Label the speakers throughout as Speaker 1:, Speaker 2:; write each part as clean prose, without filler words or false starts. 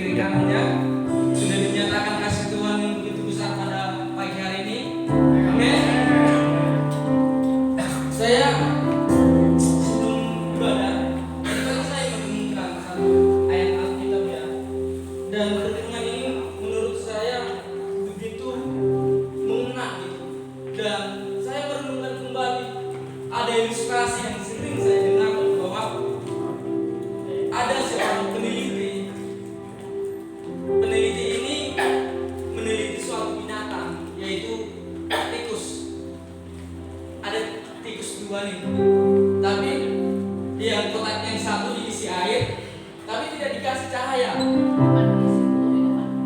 Speaker 1: kiri kanannya. Sudah dinyatakan kasih Tuhan yang begitu besar pada pagi hari ini. Amin. Saya sebelum ibadah tadi saya menemukan satu ayat Alkitab ya. Dan pertemuan ini menurut saya begitu mengena gitu. Dan saya merenungkan kembali ada ilustrasi yang sering saya dengar bahwa ada seorang peneliti. Peneliti ini meneliti suatu binatang yaitu tikus. Ada tikus dua nih, tapi yang kotaknya yang satu diisi air, tapi tidak dikasih cahaya.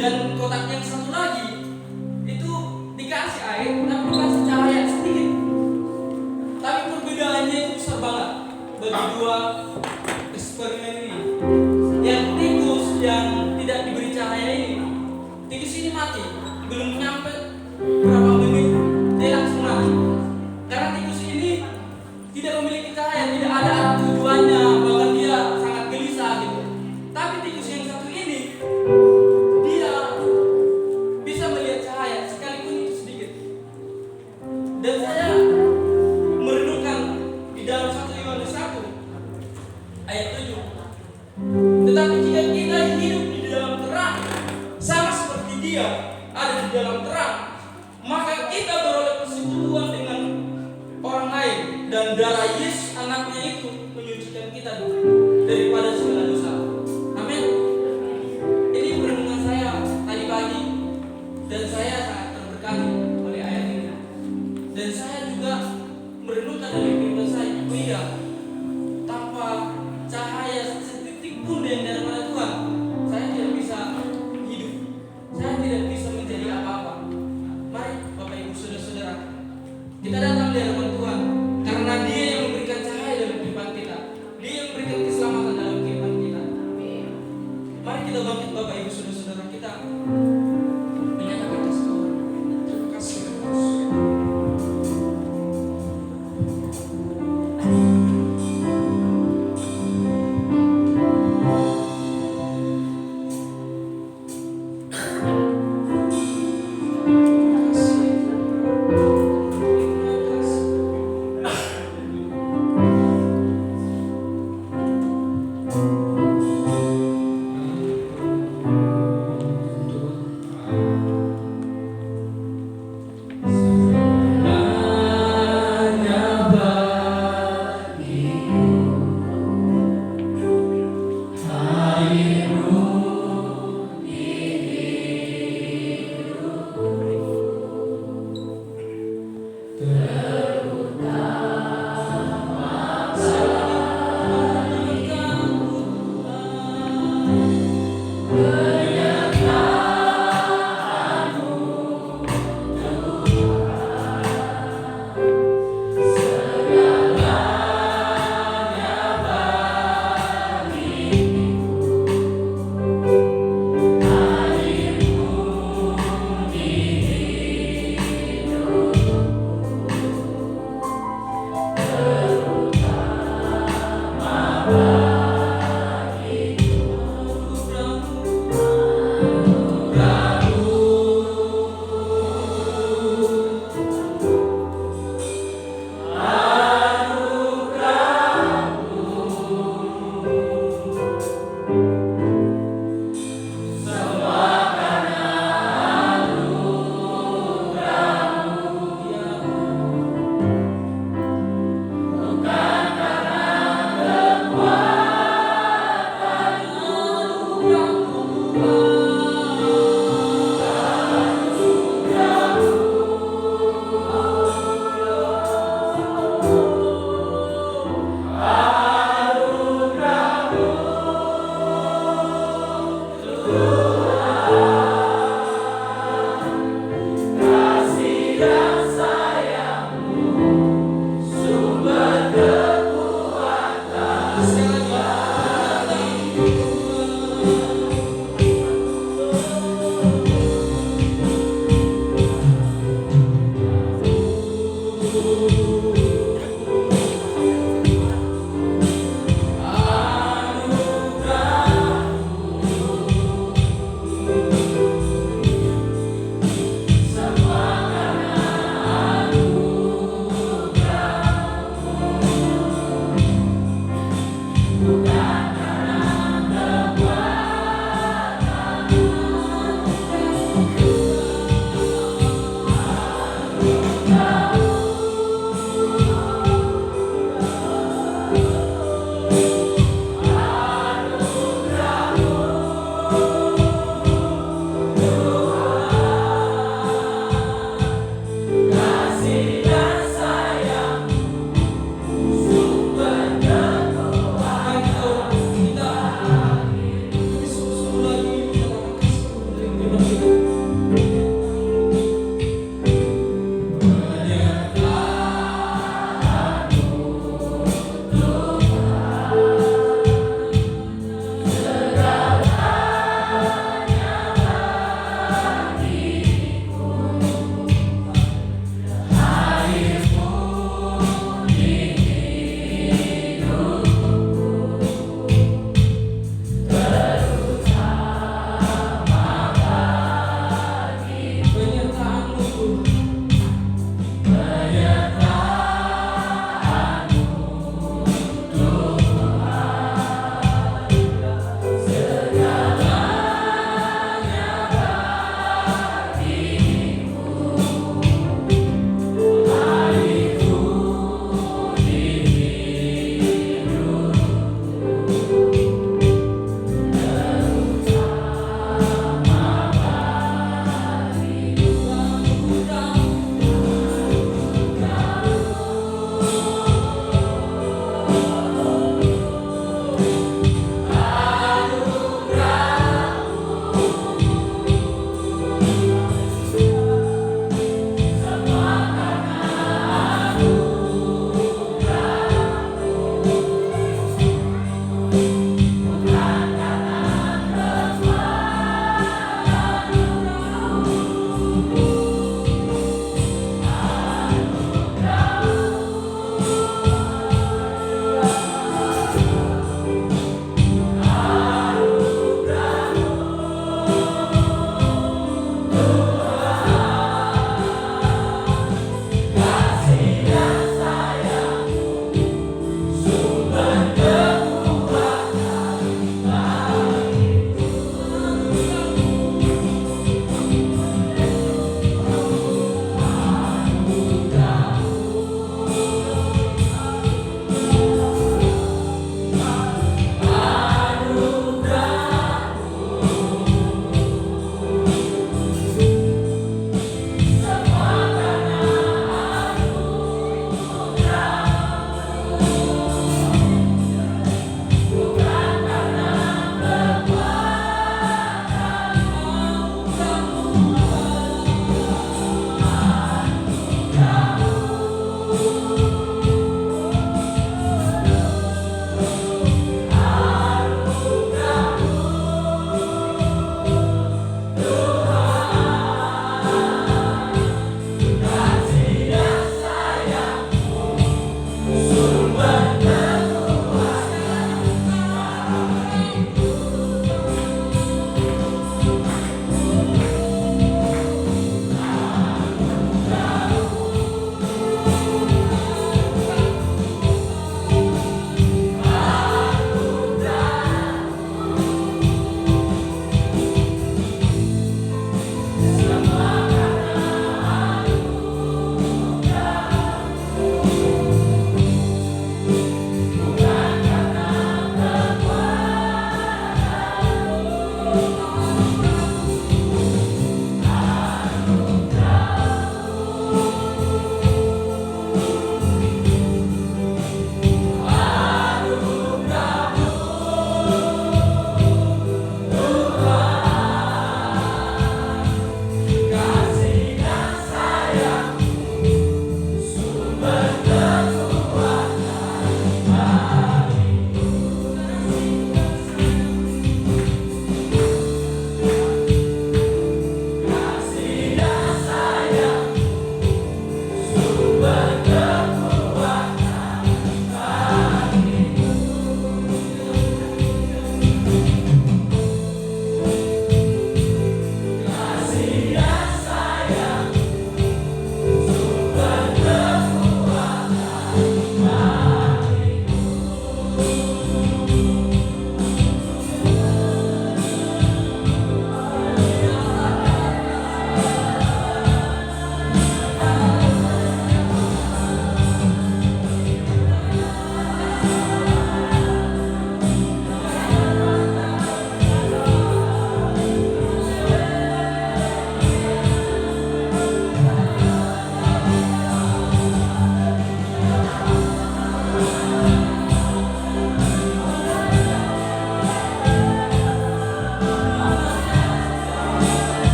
Speaker 1: Dan kotaknya yang satu lagi itu dikasih air, tapi dikasih cahaya sedikit. Tapi perbedaannya itu besar banget bagi dua eksperimen ini. Yang tikus yang tidak diberi cahaya ini, tikus ini mati. Belum nyampe berapa menit dia langsung mati. Karena tikus ini tidak memiliki cahaya, tidak ada tujuannya, bahkan dia sangat gelisah gitu. Tapi tikus yang satu ini dia bisa melihat cahaya sekalipun itu sedikit. Dan saya merenungkan di dalam 1 Yohanes 1 ayat 7. Tetapi jika kita hidup di dalam terang, sama seperti Dia ada di dalam terang, maka kita beroleh persekutuan dengan orang lain, dan darah Yesus anaknya itu menyucikan kita daripada segala dosa. Amin. Ini perenungan saya tadi pagi, dan saya sangat terberkati oleh ayat ini. Dan saya juga merenungkan dari firman saya, oh iya, tanpa cahaya setitik pun yang daripada Tuhan, saya tidak bisa hidup. Saya tidak bisa menjadi apa-apa. Mari Bapak Ibu Saudara-saudara, kita datang di hadapan Tuhan karena Dia yang memberikan cahaya dalam kehidupan kita. Dia yang memberikan keselamatan dalam kehidupan kita. Mari kita bangkit Bapak Ibu Saudara-saudara, kita menyatakan kasih Tuhan. Terima kasih Yesus.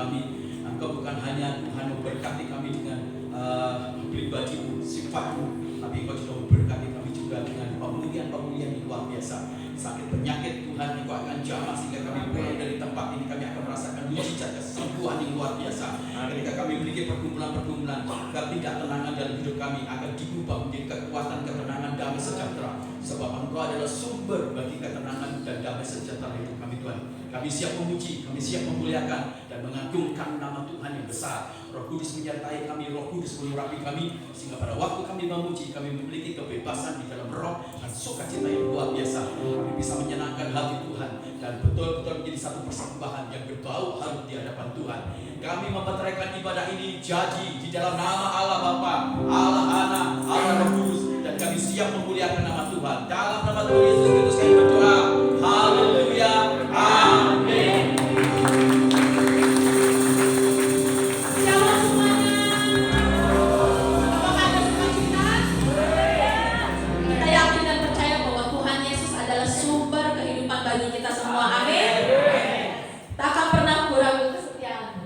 Speaker 2: kami. Engkau bukan hanya Tuhan memberkati kami dengan pribadi sifatmu, tapi Engkau juga memberkati kami juga dengan pemulihan-pemulihan yang luar biasa. Sakit penyakit Tuhan Engkau akan jamah sehingga kami pulang dari tempat ini kami akan merasakan mujizat kesembuhan yang luar biasa. Ketika kami memiliki pergumulan-pergumulan, ketidaktenangan dalam hidup kami akan diubah menjadi kekuatan, ketenangan, damai sejahtera. Sebab Engkau adalah sumber bagi ketenangan dan damai sejahtera hidup kami Tuhan. Kami siap memuji, kami siap memuliakan dan mengagungkan nama Tuhan yang besar. Roh Kudus menyertai kami, Roh Kudus melurapi kami, sehingga pada waktu kami memuji, kami memiliki kebebasan di dalam roh dan sukacita yang luar biasa. Kami bisa menyenangkan hati Tuhan dan betul-betul menjadi satu persembahan yang berbau harum di hadapan Tuhan. Kami memperteraikan ibadah ini jadi di dalam nama Allah Bapa, Allah Anak, Allah Roh Kudus, dan kami siap memuliakan nama Tuhan. Dalam nama Tuhan Yesus Kristus kami berdoa. Haleluya. Amin.
Speaker 3: Shalom semuanya. Apakah ada sukacita? Kita yakin dan percaya bahwa Tuhan Yesus adalah sumber kehidupan bagi kita semua. Amin. Tak akan pernah ragu kesetiaanmu.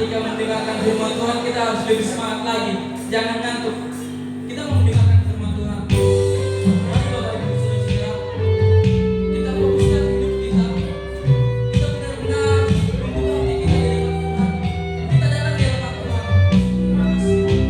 Speaker 1: ketika mendengarkan firman Tuhan kita harus lebih semangat lagi, jangan ngantuk. Kita mau mendengarkan firman Tuhan. Mari Bapak Ibu Saudara-saudara, kita fokuskan hidup kita. Kita benar-benar membuka hati kita di hadapan Tuhan. Kita datang di hadapan Tuhan. Terima kasih.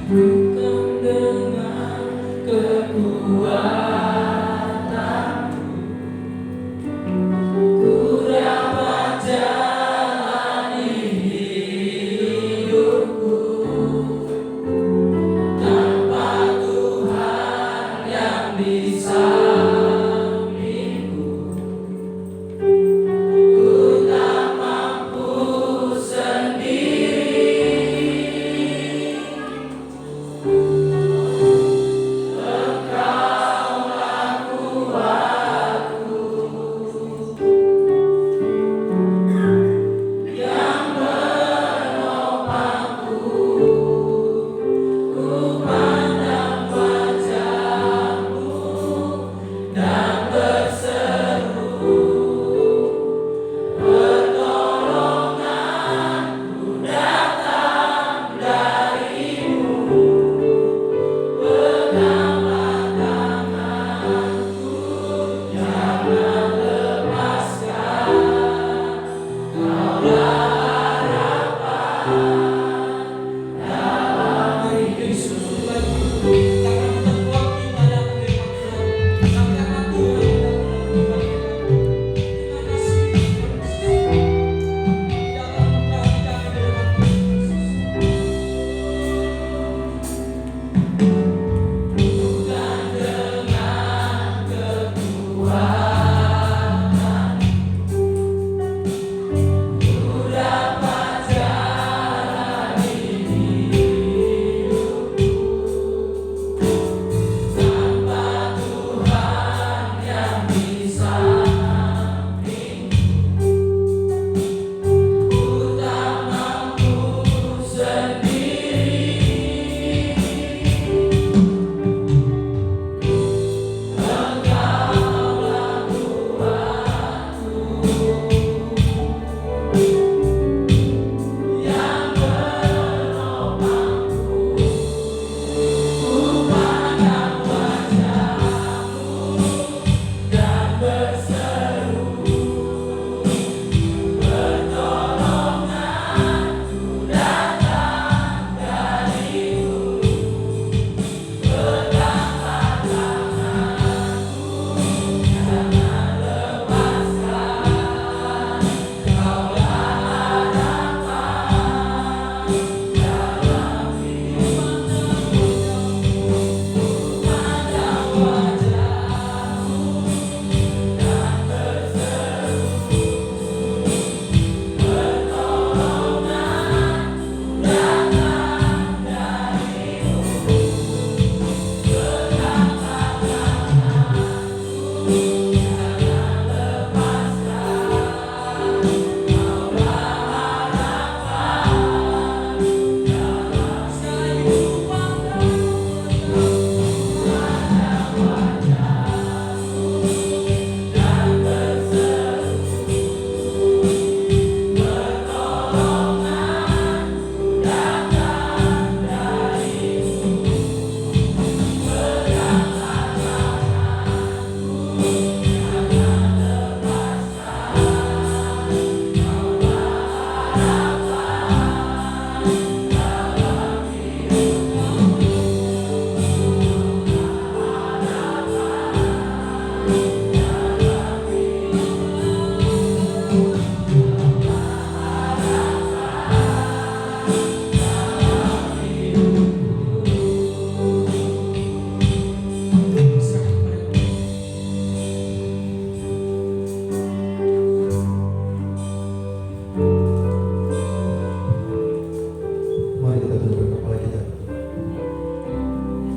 Speaker 1: Bukan dengan kekuatanku ku dapat jalani hidupku, tanpa Tuhan yang di sampingku ku tak mampu sendiri.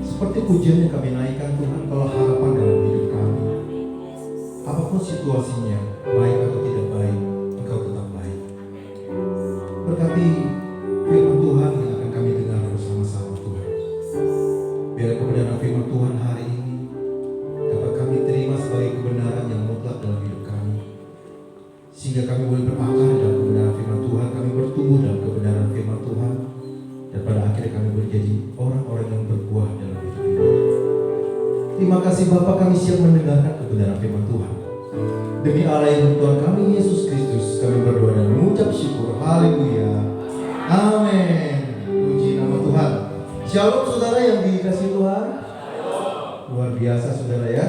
Speaker 4: Seperti pujian yang kami naikkan Tuhan, kalau harapan dalam hidup kami, apapun situasinya, baik atau tidak baik, sehingga kami boleh berakar dalam kebenaran firman Tuhan, kami bertumbuh dalam kebenaran firman Tuhan, dan pada akhirnya kami menjadi orang-orang yang berbuah dalam hidup ini. Terima kasih Bapa, kami siap mendengarkan kebenaran firman Tuhan. Demi Allah yang Tuhan kami Yesus Kristus, kami berdoa dan mengucap syukur. Haleluya. Amin. Puji nama Tuhan. Shalom saudara yang dikasihi Tuhan. Luar biasa saudara ya.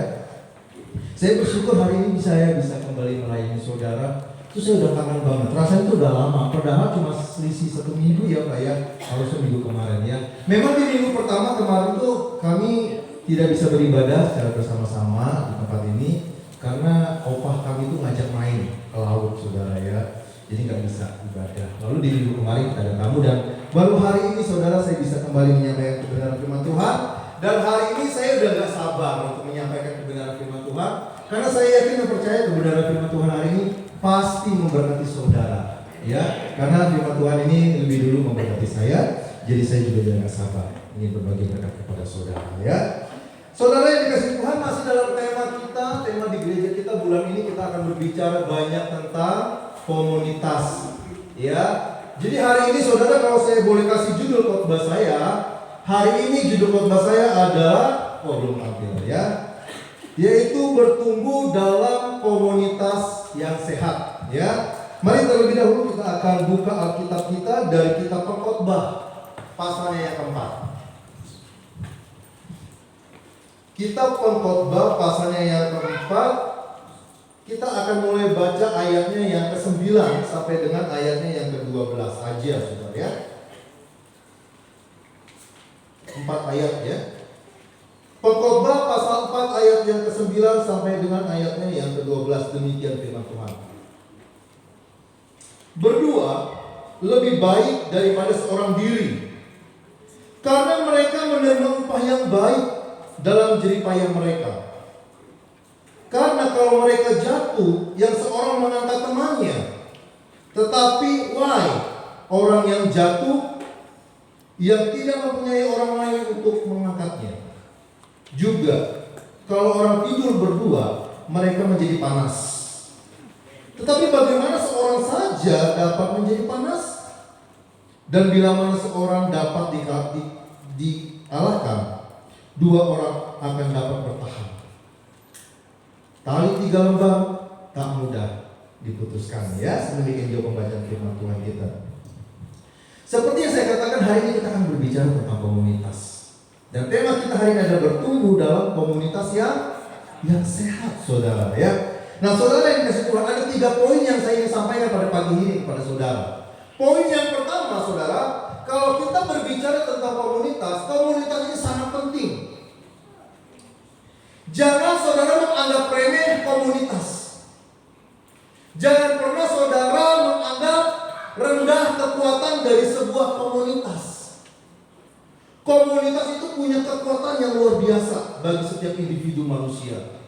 Speaker 4: Saya bersyukur hari ini saya bisa kembali melayani saudara. Itu saya udah kangen banget. Rasanya itu udah lama. Padahal cuma selisih 1 minggu ya Pak ya. Harusnya minggu kemarin ya. Memang di minggu pertama kemarin tuh kami tidak bisa beribadah secara bersama-sama di tempat ini karena opah kami itu ngajak main ke laut saudara ya. Jadi nggak bisa ibadah. Lalu di minggu kemarin kita ada tamu dan baru hari ini saudara saya bisa kembali menyampaikan kebenaran firman Tuhan. Dan hari ini saya udah gak sabar untuk menyampaikan kebenaran firman Tuhan, karena saya yakin dan percaya kebenaran firman Tuhan hari ini pasti memberkati saudara, ya. Karena firman Tuhan ini lebih dulu memberkati saya, jadi saya juga jangan sabar ingin berbagi berkat kepada saudara, ya. Saudara yang dikasihi Tuhan, masih dalam tema kita, tema di gereja kita bulan ini kita akan berbicara banyak tentang komunitas, ya. Jadi hari ini saudara, kalau saya boleh kasih judul khotbah saya, hari ini judul khotbah saya adalah, belum tampil ya, yaitu bertumbuh dalam komunitas yang sehat. Ya, mari terlebih dahulu kita akan buka Alkitab kita dari kitab Pengkhotbah pasalnya yang keempat. Kitab Pengkhotbah pasalnya yang keempat, kita akan mulai baca ayatnya yang ke-9 sampai dengan ayatnya yang ke-12 aja, saudara ya. 4 ayat ya. Pengkhotbah pasal 4 ayat yang ke-9 sampai dengan ayatnya yang ke-12, demikian firman Tuhan. Berdua lebih baik daripada seorang diri, karena mereka menerima upah yang baik dalam jeripayah mereka. Karena kalau mereka jatuh, yang seorang mengangkat temannya. Tetapi wahai orang yang jatuh, yang tidak mempunyai orang lain untuk mengangkatnya. Juga kalau orang tidur berdua, mereka menjadi panas. Tetapi bagaimana seorang saja dapat menjadi panas? Dan bila mana seorang dapat dikalahkan, 2 orang akan dapat bertahan. Tali 3 lembam tak mudah diputuskan, ya. Sedemikian juga pembacaan firman Tuhan kita. Seperti yang saya katakan, hari ini kita akan berbicara tentang komunitas. Dan tema kita hari ini adalah bertumbuh dalam komunitas yang sehat, saudara ya. Nah, saudara yang dikasihi Tuhan, ada 3 poin yang saya ingin sampaikan pada pagi ini kepada saudara. Poin yang pertama, saudara, kalau kita berbicara tentang komunitas, komunitas ini sangat penting. Jangan saudara menganggap remeh komunitas. Jangan pernah saudara menganggap rendah kekuatan dari sebuah komunitas. Komunitas itu punya kekuatan yang luar biasa bagi setiap individu manusia.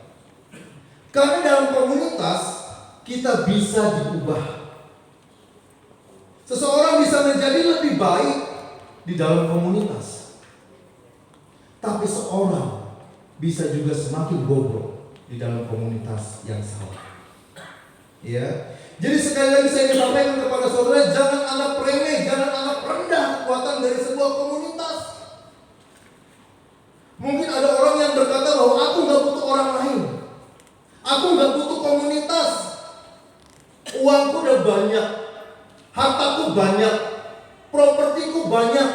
Speaker 4: Karena dalam komunitas kita bisa diubah. Seseorang bisa menjadi lebih baik di dalam komunitas, tapi seorang bisa juga semakin bobrok di dalam komunitas yang salah. Ya. Jadi sekali lagi saya ingin sampaikan kepada saudara, jangan anggap remeh, jangan anggap rendah kekuatan dari sebuah komunitas. Mungkin ada orang yang berkata bahwa aku gak butuh orang lain, aku gak butuh komunitas, uangku udah banyak, hartaku banyak, propertiku banyak,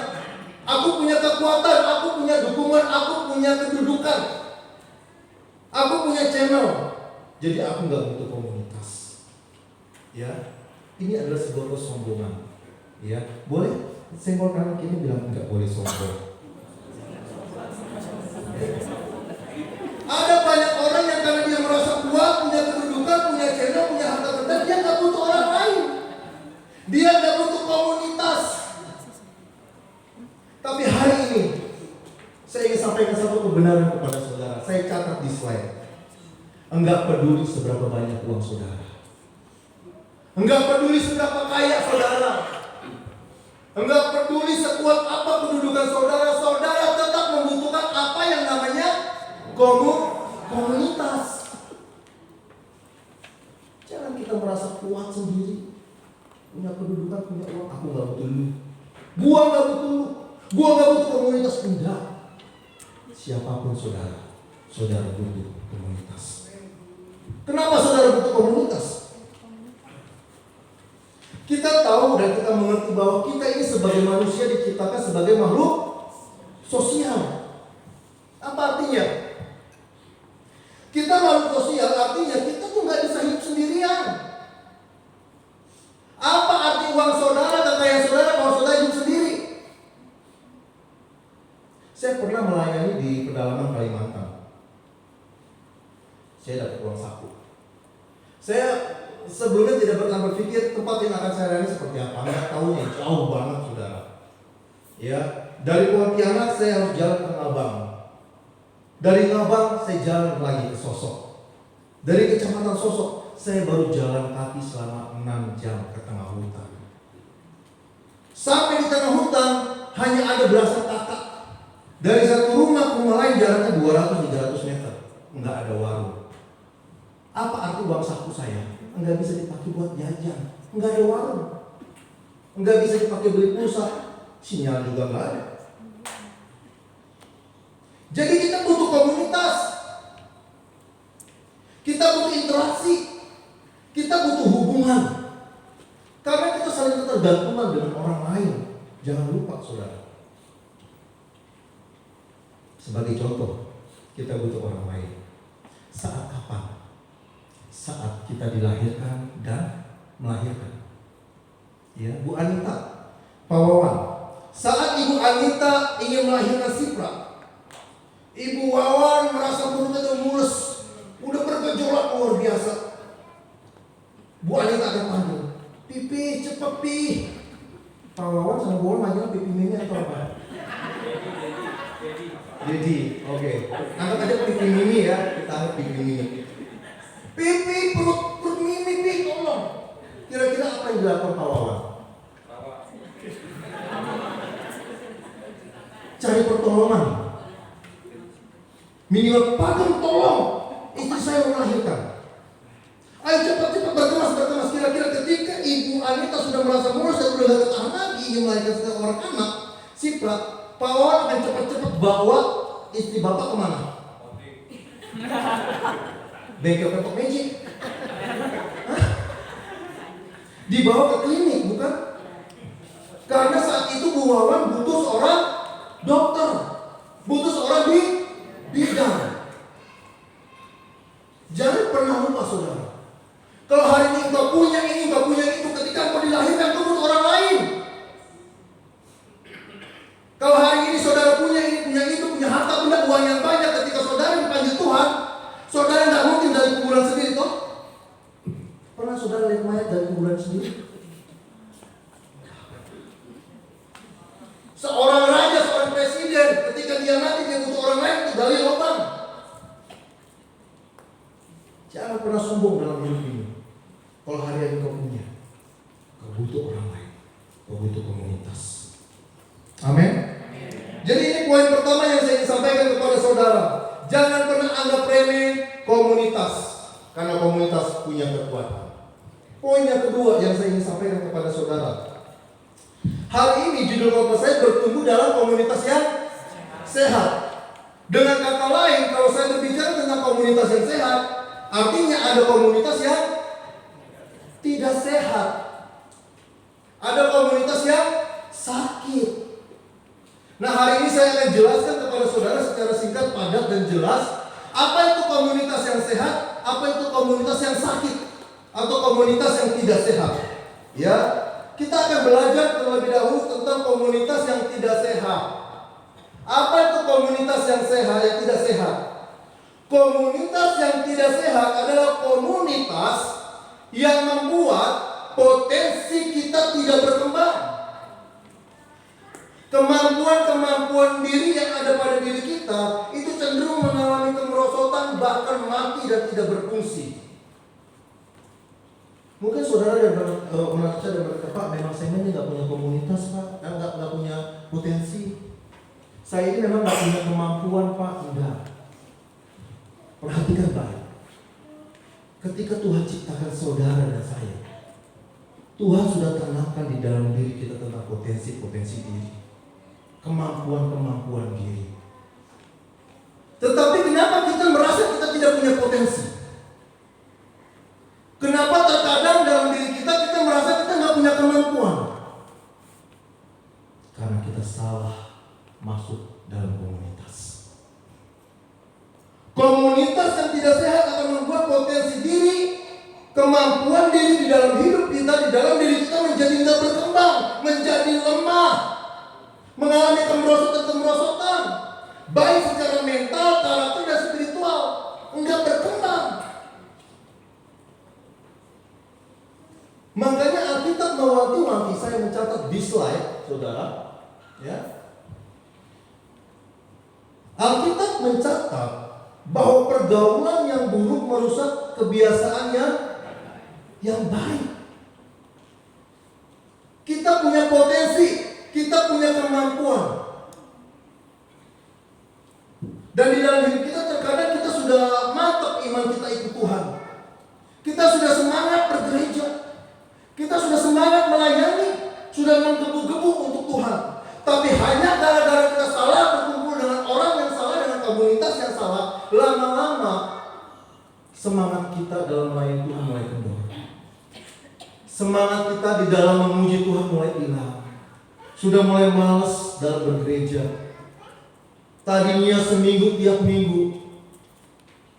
Speaker 4: aku punya kekuatan, aku punya dukungan, aku punya kedudukan, aku punya channel, jadi aku gak butuh komunitas. Ya, ini adalah sebuah kesombongan. Ya, boleh senggol kanan kiri bilang nggak boleh sombong. Ada banyak orang yang karena dia merasa kuat, punya kedudukan, punya channel, punya harta benda, dia nggak butuh orang lain. Dia nggak butuh komunitas. Tapi hari ini saya ingin sampaikan satu kebenaran kepada saudara. Saya catat di slide. Enggak peduli seberapa banyak uang saudara. Enggak peduli seberapa kaya saudara. Enggak peduli sekuat apa kedudukan saudara. Saudara tetap membutuhkan apa yang namanya komunitas. Jangan kita kita merasa kuat sendiri, punya kedudukan, punya uang. Aku nggak butuh lu, gua nggak butuh lu, gua nggak butuh komunitas. Enggak. Siapapun saudara, saudara butuh komunitas. Kenapa saudara butuh komunitas? Kita tahu dan kita mengerti bahwa kita ini sebagai manusia diciptakan sebagai makhluk sosial. Apa artinya? Kita makhluk sosial, artinya kita tuh nggak bisa hidup sendirian. Apa arti uang saudara, kekayaan saudara kalau saudara hidup sendiri? Saya pernah melayani di pedalaman Kalimantan. Saya dapat uang saku. Saya sebelumnya tidak pernah berpikir tempat yang akan saya layani seperti apa. Nggak tahunya jauh banget saudara. Ya, dari Pontianak saya harus jalan ke Ngabang. Dari Ngabang saya jalan lagi ke Sosok. Dari Kecamatan Sosok saya baru jalan kaki selama 6 jam ke tengah hutan. Sampai di tengah hutan hanya ada belasan kakak. Dari satu rumah ke rumah lain jaraknya 200-300 meter. Enggak ada warung. Apa arti uang saku saya? Enggak bisa dipakai buat jajan. Enggak ada warung. Enggak bisa dipakai beli pulsa. Sinyal juga enggak ada. Jadi kita butuh komunitas. Kita butuh interaksi. Kita butuh hubungan. Karena kita saling ketergantungan dengan orang lain. Jangan lupa saudara. Sebagai contoh, kita butuh orang lain. Saat kapan? Saat kita dilahirkan dan melahirkan. Ya, Bu Anita, Pak Wawan. Saat Ibu Anita ingin melahirkan Sipra, Ibu Wawan merasa perutnya udah mulus, udah bergejolak luar biasa. Bu Anita akan panggil, Pipi, cepet Pi. Pak Wawan sama Bu Wawan manggil Pipi Mimi atau apa? Jadi, oke. Anggap aja Pipi Mimi ya, kita anggap Pipi Mimi. Pipi, perut Mimi, Pi, tolong. Kira-kira apa yang dilakukan Pak Wawan? Cari pertolongan. Minimal, Pak, tolong. Istri saya melahirkan. Ayo cepat-cepat berkemas. Kira-kira ketika Ibu Anita sudah merasa mulus dan sudah gak tahan lagi ingin melahirkan seorang anak, Sipra, Pak Wawan akan cepat-cepat bawa istri Bapak kemana? Bengkel ketok magic. Dibawa ke klinik, bukan? Karena saat itu Bu Wawan butuh seorang dokter, butuh seorang di bidang. Jangan pernah lupa saudara. Kalau hari ini engkau punya ini, engkau punya itu, ketika engkau dilahirkan engkau butuh orang lain. Kalau hari ini saudara punya ini, punya itu, punya harta, punya uang yang banyak, ketika saudara dipanggil Tuhan, saudara tidak mungkin dari kuburan sendiri toh. Pernah saudara lihat mayat dari kuburan sendiri? Seorang raja, seorang presiden, ketika dia mati dia butuh orang lain untuk gali lubang. Jangan pernah sombong dalam hidup ini. Kalau hari ini kau punya, kau butuh orang lain, kau butuh komunitas. Amin. Jadi ini poin pertama yang saya ingin sampaikan kepada saudara. Jangan pernah anggap remeh komunitas, karena komunitas punya kekuatan. Poin yang kedua yang saya ingin sampaikan kepada saudara. Hari ini judul khotbah saya bertumbuh dalam komunitas yang sehat. Dengan kata lain, kalau saya berbicara tentang komunitas yang sehat, artinya ada komunitas yang tidak sehat. Ada komunitas yang sakit. Nah, hari ini saya akan jelaskan kepada saudara secara singkat, padat dan jelas apa itu komunitas yang sehat, apa itu komunitas yang sakit, atau komunitas yang tidak sehat. Ya, kita akan belajar terlebih dahulu tentang komunitas yang tidak sehat. Apa itu komunitas yang sehat, yang tidak sehat? Komunitas yang tidak sehat adalah komunitas yang membuat potensi kita tidak berkembang. Kemampuan diri yang ada pada diri kita itu cenderung mengalami kemerosotan, bahkan mati dan tidak berfungsi. Mungkin saudara dan menurut saya dan berkata, Pak, memang saya ini nggak punya komunitas, Pak, nggak punya potensi. Saya ini memang nggak punya kemampuan, Pak. Enggak. Perhatikan baik. ketika Tuhan ciptakan saudara dan saya, Tuhan sudah tanamkan di dalam diri kita tentang potensi-potensi diri, kemampuan-kemampuan diri. Tetapi kenapa kita merasa kita tidak punya potensi? Kenapa terkadang dalam diri kita merasa kita nggak punya kemampuan? Karena kita salah masuk dalam komunitas. Komunitas yang tidak sehat akan membuat potensi diri, kemampuan diri di dalam hidup kita, di dalam diri kita menjadi tidak berkembang, menjadi lemah, mengalami kemerosotan, baik secara mental, karakter dan spiritual, enggak berkembang. Makanya Alkitab mewanti-wanti, saya mencatat di slide, saudara, ya. Alkitab mencatat bahwa pergaulan yang buruk merusak kebiasaan yang baik. Kita punya potensi, kita punya kemampuan. Dan di dalam hidup kita terkadang kita sudah mantap iman kita ikut Tuhan. Kita sudah semangat bergereja. Kita sudah semangat melayani, sudah menggebu-gebu untuk Tuhan. Tapi hanya gara-gara kita salah berkumpul dengan orang yang salah, dengan komunitas yang salah, lama-lama semangat kita dalam melayani Tuhan mulai kendor. Semangat kita di dalam memuji Tuhan mulai hilang. Sudah mulai malas dalam bergereja. Tadinya seminggu tiap minggu,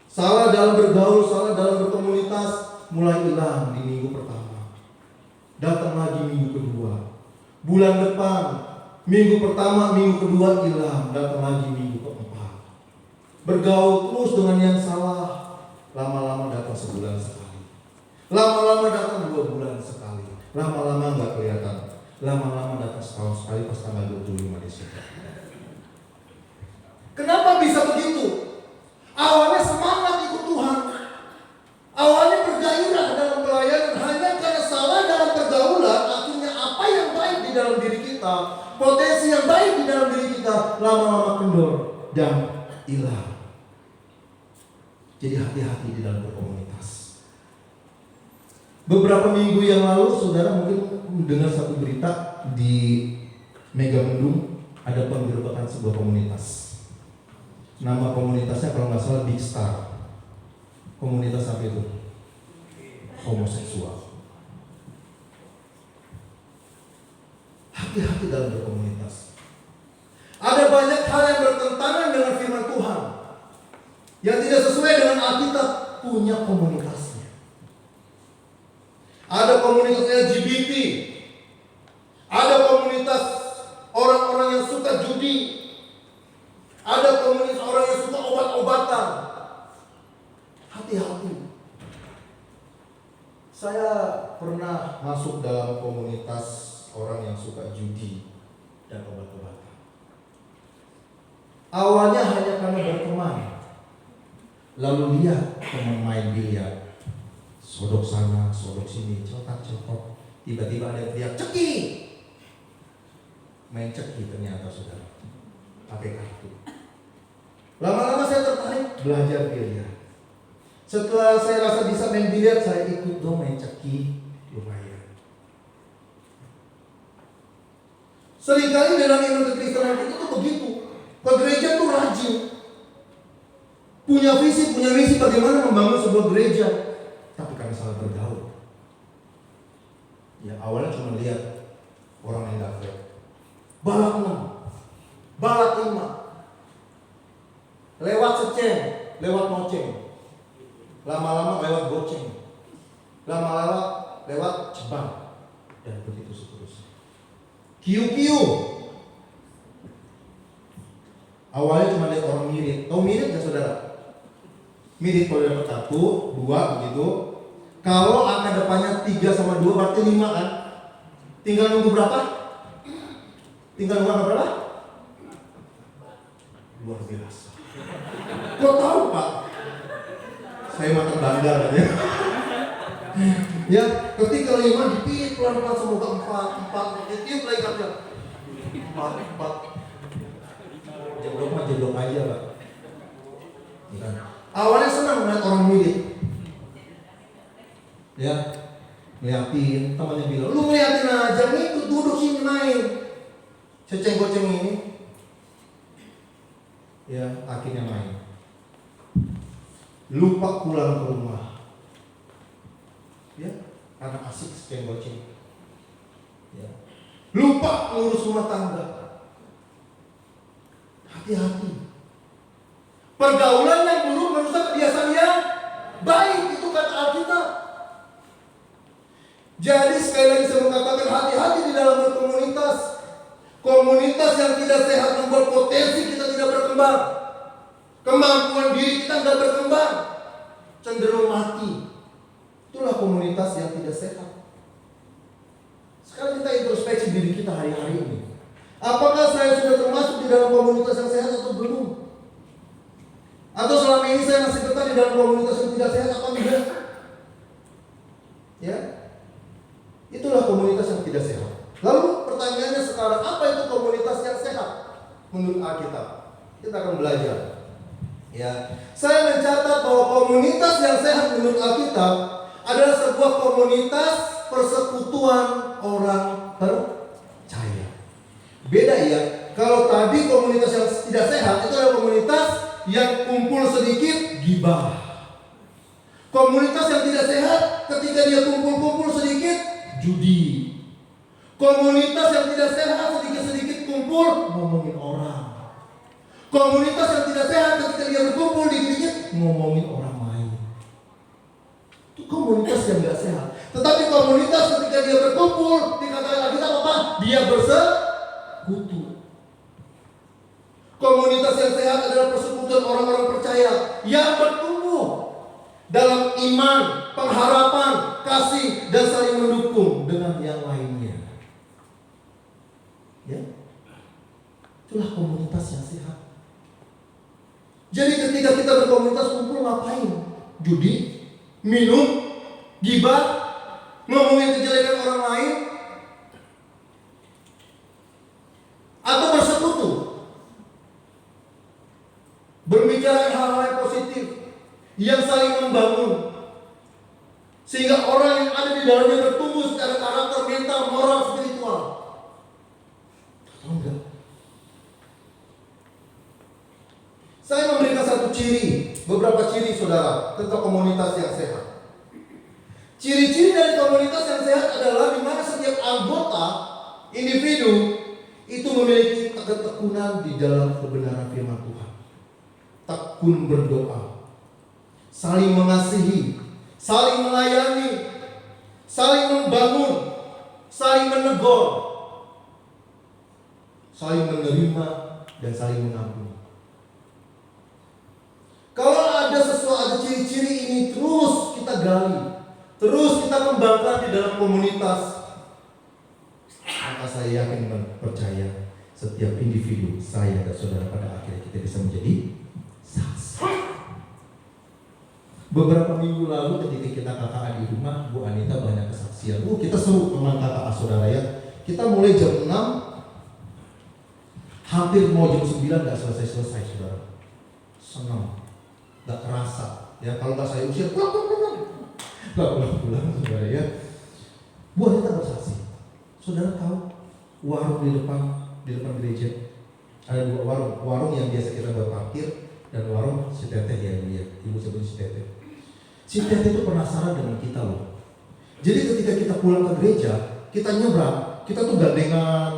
Speaker 4: salah dalam bergaul, salah dalam berkomunitas, mulai hilang di minggu pertama. Datang lagi minggu kedua. Bulan depan, minggu pertama, minggu kedua hilang. Datang lagi minggu keempat. Bergaul terus dengan yang salah. Lama-lama datang sebulan sekali. Lama-lama datang 2 bulan sekali. Lama-lama nggak kelihatan. Lama-lama datang setahun sekali pas tanggal 25 Desember. Kenapa bisa begitu? Awalnya semangat ikut Tuhan. Awalnya bergairah dalam pelayanan. Hanya karena salah dalam pergaulan, akhirnya apa yang baik di dalam diri kita, potensi yang baik di dalam diri kita, lama-lama kendor dan hilang. Jadi hati-hati di dalam berkomunitas. Beberapa minggu yang lalu, saudara mungkin mendengar satu berita di Megamendung, ada penggerbekan sebuah komunitas. Nama komunitasnya kalau nggak salah Big Star. Komunitas apa itu? Homoseksual. Hati-hati dalam berkomunitas. Ada banyak hal yang bertentangan dengan firman Tuhan, yang tidak sesuai dengan Alkitab. Punya komunitasnya. Ada komunitas LGBT. Ada komunitas orang-orang yang suka judi. Ada komunitas orang yang suka obat-obatan. Hati-hati. Saya pernah masuk dalam komunitas orang yang suka judi dan obat-obatan. Awalnya hanya karena berteman. Lalu lihat teman main biliar, sodok sana, sodok sini, cetak-cetok. Tiba-tiba ada yang teriak, "Ceki!" Main ceki ternyata saudara, pakai kartu. Lama-lama saya tertarik belajar biliar. Setelah saya rasa bisa main biliar, saya ikut dong main ceki, lumayan. Seringkali dalam iman kekristenan itu tuh begitu. Ke gereja tuh rajin, punya visi, punya misi bagaimana membangun sebuah gereja. Tapi kami salah bergaul. Ya awalnya cuma lihat orang yang gak fair. Balak 6, balak 5, lewat seceng, lewat noceng, lama-lama lewat goceng, lama-lama lewat cebang, dan begitu seterusnya. Kiu-kiu. Awalnya cuma lihat orang mirip. Tahu mirip gak saudara? Mirip kalau dapat 1, 2 begitu. Kalau angka depannya 3 sama 2 berarti 5 kan? Tinggal nunggu berapa? Tinggal nunggu berapa? Luar biasa. Kok tahu Pak? Saya makan bandar ya. Ya, ketika 5 dipilih pelan-pelan semoga 4 ditiup lagi kerja. 4. Jedok aja Pak. Ya. Awalnya senang melihat orang mirip. Ya, ngeliatin, temannya bilang, lu ngeliatin aja nih, ikut duduk sini main. Seceng-goceng ini. Ya, akhirnya main. Lupa pulang ke rumah. Ya, karena asik seceng-goceng. Ya. Lupa ngurus rumah tangga. Hati-hati. Pergaulan yang buruk merusak kebiasaan yang baik, itu kata Alkitab. Jadi sekali lagi saya mengatakan hati-hati di dalam berkomunitas. Komunitas yang tidak sehat membuat potensi kita tidak berkembang. Kemampuan diri kita tidak berkembang, cenderung mati. Itulah komunitas yang tidak sehat. Sekarang kita introspeksi diri kita hari-hari ini. Apakah saya sudah termasuk di dalam komunitas yang sehat atau belum? Atau selama ini saya masih tetap di dalam komunitas yang tidak sehat atau tidak? Ya, itulah komunitas yang tidak sehat. Lalu pertanyaannya sekarang, apa itu komunitas yang sehat menurut Alkitab? Kita akan belajar. Ya, saya mencatat bahwa komunitas yang sehat menurut Alkitab adalah sebuah komunitas persekutuan orang percaya. Beda ya. Kalau tadi komunitas yang tidak sehat itu adalah komunitas yang kumpul sedikit gibah. Komunitas yang tidak sehat ketika dia kumpul-kumpul sedikit judi. Komunitas yang tidak sehat sedikit-sedikit kumpul ngomongin orang. Komunitas yang tidak sehat ketika dia berkumpul dikit-dikit ngomongin orang lain. Itu komunitas yang tidak sehat. Tetapi komunitas ketika dia berkumpul dikatakan Alkitab apa? Dia bersekutu. Komunitas yang sehat adalah persekutuan orang-orang percaya yang bertumbuh dalam iman, pengharapan, kasih, dan saling mendukung dengan yang lainnya. Ya, itulah komunitas yang sehat. Jadi ketika kita berkomunitas kumpul ngapain? Judi, minum, gibah, ngomongin kejelekan orang lain, atau bersekutu, berbicara hal-hal yang positif, yang saling membangun, sehingga orang yang ada di dalamnya bertumbuh secara karakter, mental, moral, spiritual. Tahu enggak? Saya memberikan satu ciri, beberapa ciri saudara tentang komunitas yang sehat. Ciri-ciri dari komunitas yang sehat adalah di mana setiap anggota, individu itu memiliki ketekunan di dalam kebenaran firman Tuhan. Tekun berdoa, saling mengasihi, saling melayani, saling membangun, saling menegur, saling menerima, dan saling mengampuni. Kalau ada sesuatu ciri-ciri ini terus kita gali, terus kita kembangkan di dalam komunitas, maka saya yakin dan percaya setiap individu, saya dan saudara pada akhirnya kita bisa menjadi saksi. Beberapa minggu lalu ketika kita KKA di rumah, Bu Anita banyak kesaksian. Kita seru teman KKA saudara ya. Kita mulai jam 6, hampir mau jam 9 gak selesai saudara. Senang, gak kerasa. Ya kalau gak saya usir, pulang saudara ya. Bu Anita bersaksi. Saudara tahu warung di depan gereja ada 2 warung yang biasa kita buat parkir dan warung si Teteh ya ibu sebut si Teteh. Si Teteh itu penasaran dengan kita loh. Jadi ketika kita pulang ke gereja, kita nyebrang, kita tuh gandengan,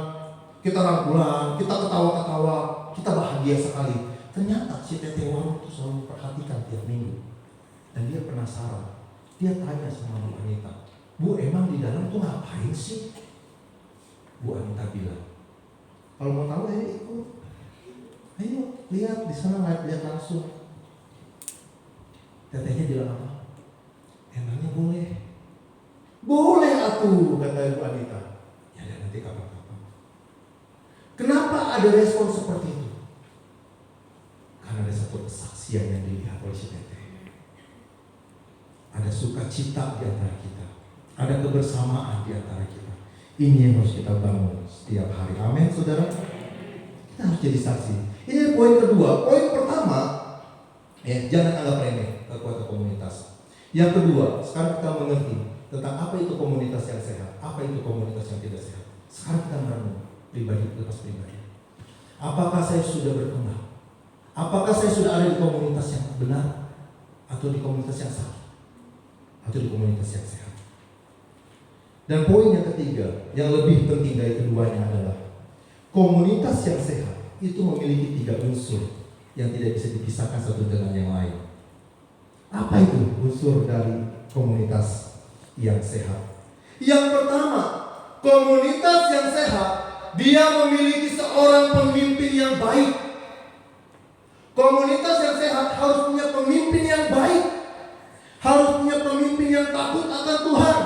Speaker 4: kita rangkulan, kita ketawa-ketawa, kita bahagia sekali. Ternyata si Teteh warung itu selalu memperhatikan tiap minggu dan dia penasaran. Dia tanya sama Bu Anita, Bu emang di dalam tuh ngapain sih? Bu Anita bilang, kalau mau tahu ayo ikut, ayo lihat di sana, lihat langsung. Tetehnya bilang apa? Emangnya boleh? Boleh atuh, kata Bu Anita. Ya nanti kapan-kapan. Kenapa ada respon seperti itu? Karena ada satu kesaksian yang dilihat oleh si Teteh. Ada sukacita di antara kita, ada kebersamaan di antara kita. Ini yang harus kita bangun setiap hari. Amin, saudara. Kita harus jadi saksi. Ini poin kedua. Poin pertama, jangan anggap remeh kekuatan komunitas. Yang kedua, sekarang kita mengerti tentang apa itu komunitas yang sehat, apa itu komunitas yang tidak sehat. Sekarang kita merenung pribadi lepas pribadi. Apakah saya sudah berkembang? Apakah saya sudah ada di komunitas yang benar, atau di komunitas yang salah, atau di komunitas yang sehat? Dan poin yang ketiga, yang lebih penting dari keduanya adalah komunitas yang sehat itu memiliki 3 unsur yang tidak bisa dipisahkan satu dengan yang lain. Apa itu unsur dari komunitas yang sehat? Yang pertama, komunitas yang sehat, dia memiliki seorang pemimpin yang baik. Komunitas yang sehat harus punya pemimpin yang baik, harus punya pemimpin yang takut akan Tuhan.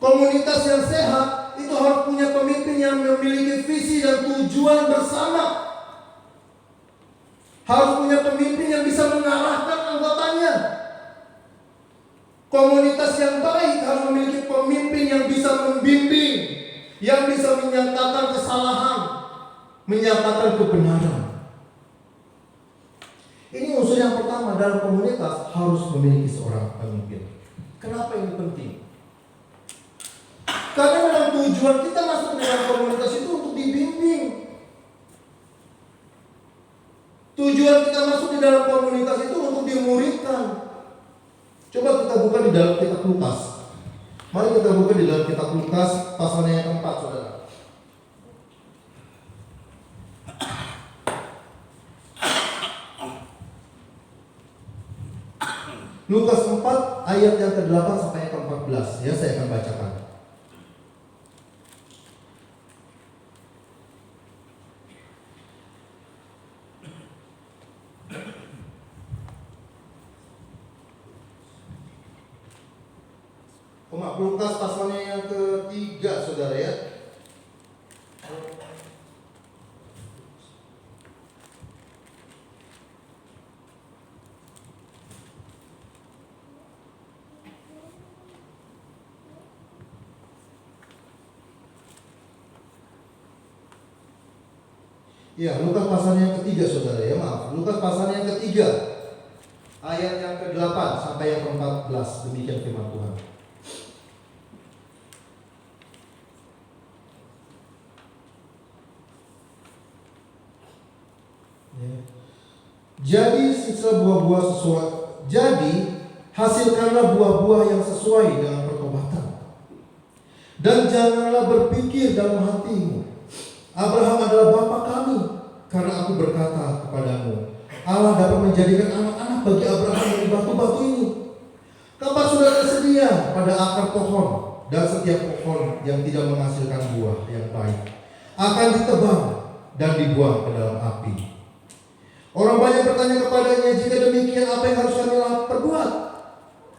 Speaker 4: Komunitas yang sehat itu harus punya pemimpin yang memiliki visi dan tujuan bersama. Harus punya pemimpin yang bisa mengarahkan anggotanya. Komunitas yang baik harus memiliki pemimpin yang bisa membimbing, yang bisa menyatakan kesalahan, menyatakan kebenaran. Ini unsur yang pertama dalam komunitas, harus memiliki seorang pemimpin. Kenapa ini penting? Karena dalam tujuan kita masuk dalam komunitas itu untuk dibimbing. Tujuan kita masuk di dalam komunitas itu untuk dimuridkan. Coba kita buka di dalam kitab Lukas. Mari kita buka di dalam kitab Lukas pasalnya yang keempat, saudara. Lukas 4 ayat yang ke-8 sampai yang ke-14. Ya, saya akan bacakan. Lukas pasalnya yang ketiga, saudara ya. Ya, Lukas pasalnya yang ketiga, saudara ya, maaf. Lukas pasalnya yang ketiga, ayat yang ke-8 sampai yang ke-14. Demikian firman Tuhan. Jadi sisa buah-buah sesuai. Jadi hasilkanlah buah-buah yang sesuai dengan pertobatan. Dan janganlah berpikir dalam hatimu, Abraham adalah bapa kami, karena aku berkata kepadamu, Allah dapat menjadikan anak-anak bagi Abraham dari batu-batu ini. Kapan sudah tersedia pada akar pohon, dan setiap pohon yang tidak menghasilkan buah yang baik akan ditebang dan dibuang ke dalam api. Orang banyak bertanya kepadanya, jika demikian apa yang harus kami perbuat?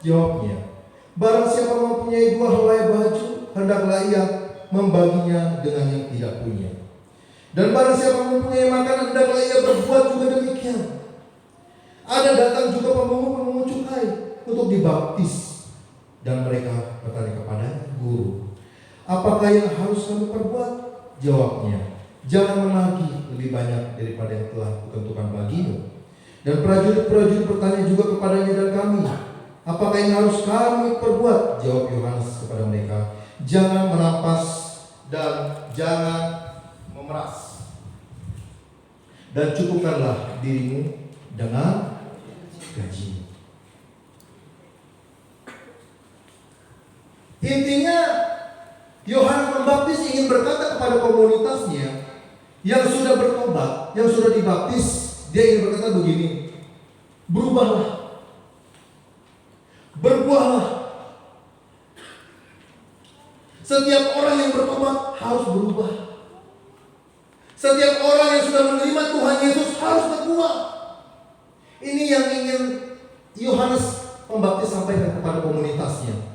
Speaker 4: Jawabnya, barang siapa mempunyai 2 helai baju, hendaklah ia membaginya dengan yang tidak punya. Dan barang siapa mempunyai makanan, hendaklah ia berbuat juga demikian. Ada datang juga pemungut cukai untuk dibaptis, dan mereka bertanya kepadanya, Guru, apakah yang harus kami perbuat? Jawabnya, jangan menagih lebih banyak daripada yang telah kutentukan bagimu. Dan prajurit-prajurit bertanya juga kepadanya dan kami, apakah yang harus kami perbuat? Jawab Yohanes kepada mereka, jangan merampas dan jangan memeras, dan cukupkanlah dirimu dengan gaji. Intinya Yohanes Pembaptis ingin berkata kepada komunitasnya yang sudah bertobat, yang sudah dibaptis, dia ingin berkata begini, berubahlah, berbuahlah. Setiap orang yang bertobat harus berubah. Setiap orang yang sudah menerima Tuhan Yesus harus berbuah. Ini yang ingin Yohanes Pembaptis sampaikan kepada komunitasnya.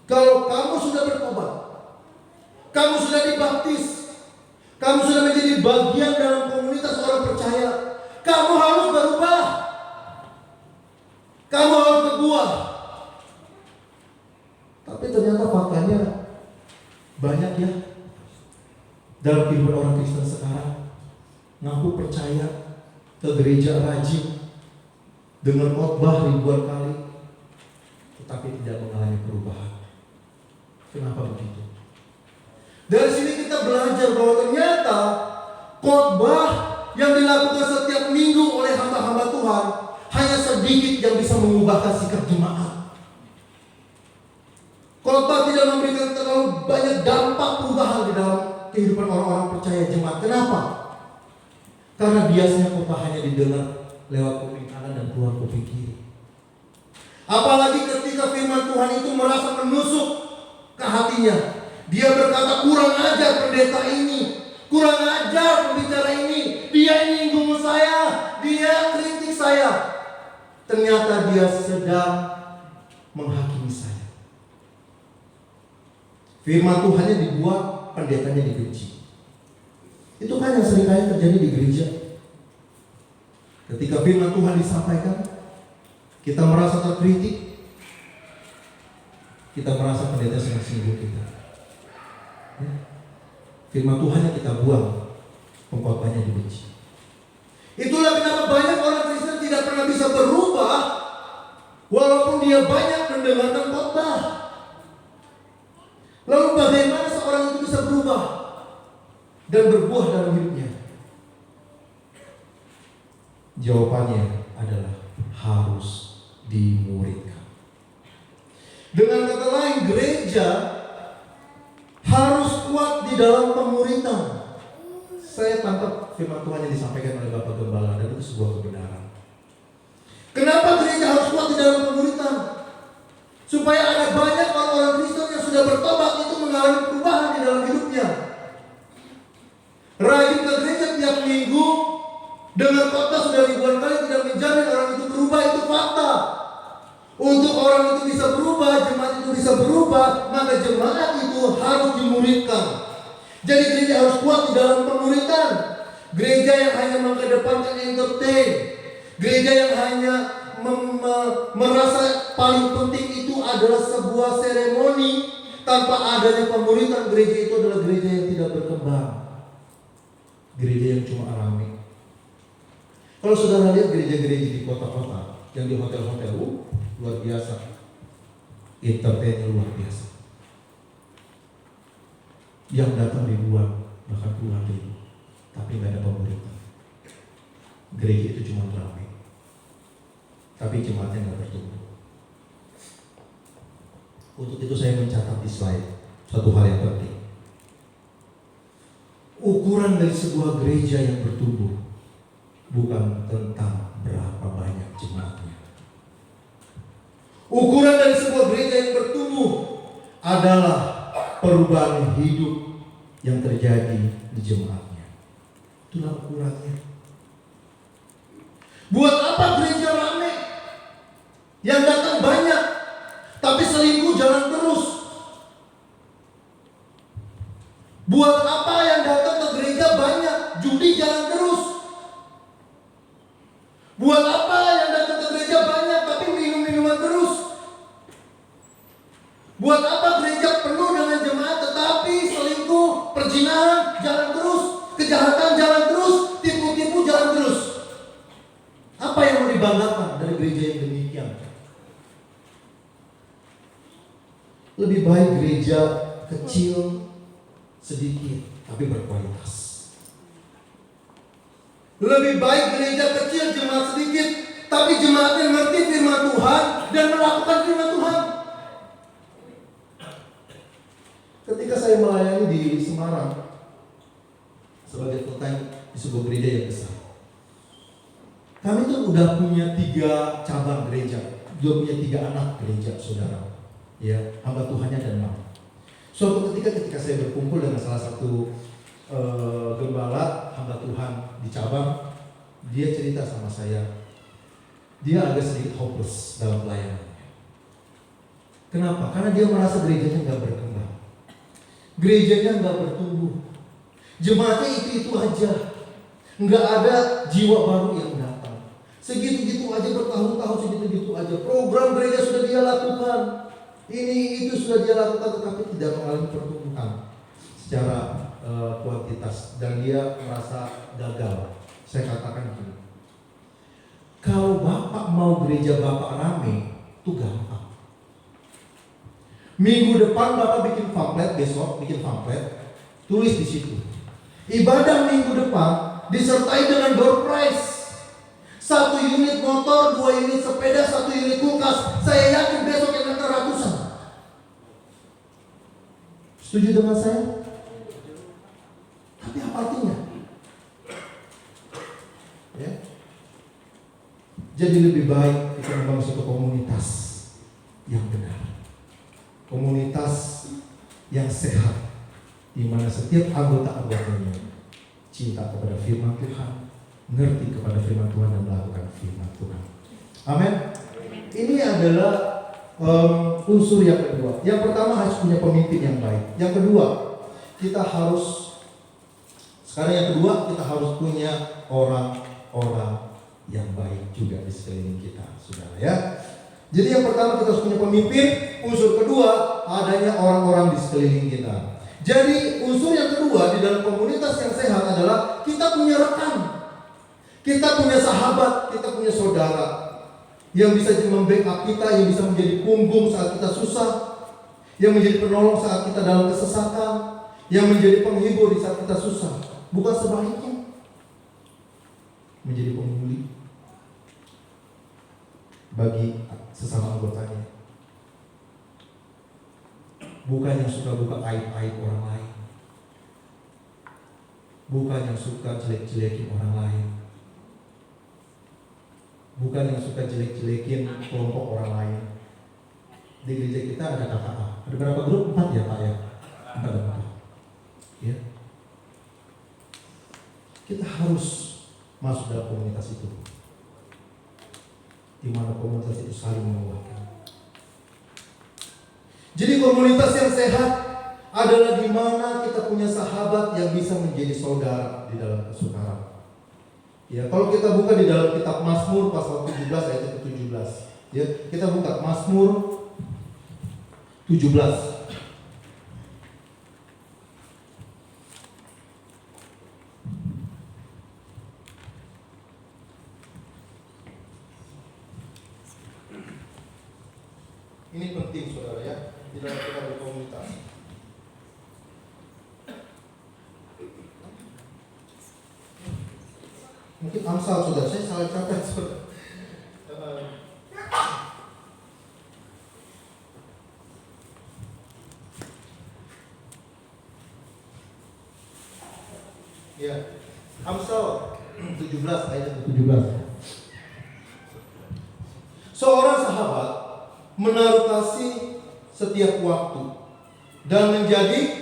Speaker 4: Kalau kamu sudah bertobat, kamu sudah dibaptis, kamu sudah menjadi bagian dalam komunitas orang percaya, kamu harus berubah. Kamu harus berbuah. Tapi ternyata faktanya banyak ya dalam kehidupan orang Kristen sekarang ngaku percaya, ke gereja rajin, dengar khotbah ribuan kali, tapi tidak mengalami perubahan. Kenapa begitu? Dari sini kita belajar bahwa ternyata khotbah yang dilakukan setiap minggu oleh hamba-hamba Tuhan hanya sedikit yang bisa mengubahkan sikap jemaat. Khotbah tidak memberikan terlalu banyak dampak perubahan di dalam kehidupan orang-orang percaya jemaat. Kenapa? Karena biasanya khotbah hanya didengar lewat kuping kanan dan keluar kuping kiri. Apalagi ketika firman Tuhan itu merasa menusuk ke hatinya. Dia berkata, kurang ajar pendeta ini, kurang ajar pembicara ini, dia nyinggung saya, dia kritik saya. Ternyata dia sedang menghakimi saya. Firman Tuhannya dibuat, pendetanya dibenci. Itu kan yang seringkali terjadi di gereja. Ketika firman Tuhan disampaikan, kita merasa terkritik, kita merasa pendeta sedang singgung kita. Firman Tuhan yang kita buang, pengkhotbahnya dibenci. Itulah kenapa banyak orang Kristen tidak pernah bisa berubah, walaupun dia banyak mendengarkan khotbah. Lalu bagaimana seorang itu bisa berubah dan berbuah dalam hidupnya? Jawabannya adalah harus dimuridkan. Dengan kata lain, gereja harus kuat di dalam pemuritan. Saya tangkap firman Tuhan yang disampaikan oleh Bapak Gembala dan itu sebuah kebenaran. Kenapa gereja harus kuat di dalam pemuritan? Supaya ada banyak orang-orang Kristen yang sudah bertobat itu mengalami perubahan di dalam hidupnya. Rajin ke gereja tiap minggu, dengar khotbah sudah ribuan kali tidak menjamin orang itu berubah, itu fakta. Untuk orang itu bisa berubah, jemaat itu bisa berubah, maka jemaat itu harus dimuridkan. Jadi gereja harus kuat di dalam pemuritan. Gereja yang hanya mengedepankan entertain, gereja yang hanya merasa paling penting itu adalah sebuah seremoni, tanpa adanya pemuritan, gereja itu adalah gereja yang tidak berkembang. Gereja yang cuma rame. Kalau saudara lihat gereja-gereja di kota-kota, yang di hotel-hotel, luar biasa, entertainnya luar biasa. Yang datang ribuan, bahkan puluhan ribu, tapi nggak ada pemuritan. Gereja itu cuma ramai, tapi jemaatnya nggak bertumbuh. Untuk itu saya mencatat di slide satu hal yang penting. Ukuran dari sebuah gereja yang bertumbuh bukan tentang berapa banyak jemaatnya. Ukuran dari sebuah gereja yang bertumbuh adalah perubahan hidup yang terjadi di jemaatnya. Itulah ukurannya. Buat apa gereja ramai? Yang datang banyak, tapi selingkuh jalan terus. Buat apa yang datang ke gereja banyak, judi jalan terus? Buat apa yang datang ke gereja banyak, tapi minum-minuman terus? Buat apa gereja penuh dengan jemaat, tetapi selingkuh, perzinahan jalan terus, kejahatan jalan terus, tipu-tipu jalan terus? Apa yang mau dibanggakan dari gereja yang demikian? Lebih baik gereja kecil, sedikit, tapi berkualitas. Lebih baik gereja kecil, jemaat sedikit, tapi jemaatnya ngerti firman Tuhan dan melakukan firman Tuhan. Ketika saya melayani di Semarang sebagai full time di sebuah gereja yang besar, kami tuh udah punya 3 cabang gereja, udah punya 3 anak gereja, saudara. Ya, hamba Tuhannya ada 6. Suatu ketika saya berkumpul dengan salah satu gembala hamba Tuhan di cabang, dia cerita sama saya, dia agak sedikit hopeless dalam pelayanannya. Kenapa? Karena dia merasa gerejanya nggak berkembang, gerejanya nggak bertumbuh, jemaatnya itu aja, nggak ada jiwa baru yang datang. Segitu-gitu aja bertahun-tahun, segitu-gitu aja. Program gereja sudah dia lakukan, ini itu sudah dia lakukan, tetapi tidak mengalami pertumbuhan secara kuantitas, dan dia merasa gagal. Saya katakan gini, kalau Bapak mau gereja Bapak rame, itu gampang. Minggu depan Bapak bikin pamflet, besok bikin pamflet, tulis di situ. Ibadah minggu depan disertai dengan door prize. 1 unit motor, 2 unit sepeda, 1 unit kulkas. Saya yakin besok yang akan ratusan. Setuju dengan saya? Tapi apa artinya? Ya. Jadi lebih baik kita membangun suatu komunitas yang benar. Komunitas yang sehat, di mana setiap anggotanya cinta kepada firman Tuhan, ngerti kepada firman Tuhan dan melakukan firman Tuhan. Amin. Ini adalah unsur yang kedua. Yang pertama harus punya pemimpin yang baik. Yang kedua, kita harus punya orang-orang yang baik juga di sekeliling kita, saudara ya. Jadi yang pertama kita harus punya pemimpin. Unsur kedua, adanya orang-orang di sekeliling kita. Jadi unsur yang kedua di dalam komunitas yang sehat adalah kita punya rekan, kita punya sahabat, kita punya saudara yang bisa membackup kita, yang bisa menjadi punggung saat kita susah, yang menjadi penolong saat kita dalam kesesatan, yang menjadi penghibur di saat kita susah. Bukan sebaliknya, menjadi pembuli bagi sesama anggotanya. Bukan yang suka buka aib-aib orang lain, bukan yang suka jelek-jelekin orang lain, bukan yang suka jelek-jelekin kelompok orang lain. Di gereja kita ada KKA. Ada berapa grup? 4 ya Pak ya? 4 dan 4 ya. Kita harus masuk dalam komunitas itu, di mana komunitas itu saling menguatkan. Jadi komunitas yang sehat adalah di mana kita punya sahabat yang bisa menjadi saudara di dalam kesukaran. Ya, kalau kita buka di dalam kitab Mazmur pasal 17 ayat 17. Ya, kita buka Mazmur 17. Ini penting saudara ya, di dalam kita berkomunitas. Mungkin Amsal saudara, saya salah catat saudara. Ya, Amsal 17 ayat 17. Seorang sahabat menaruh kasih setiap waktu dan menjadi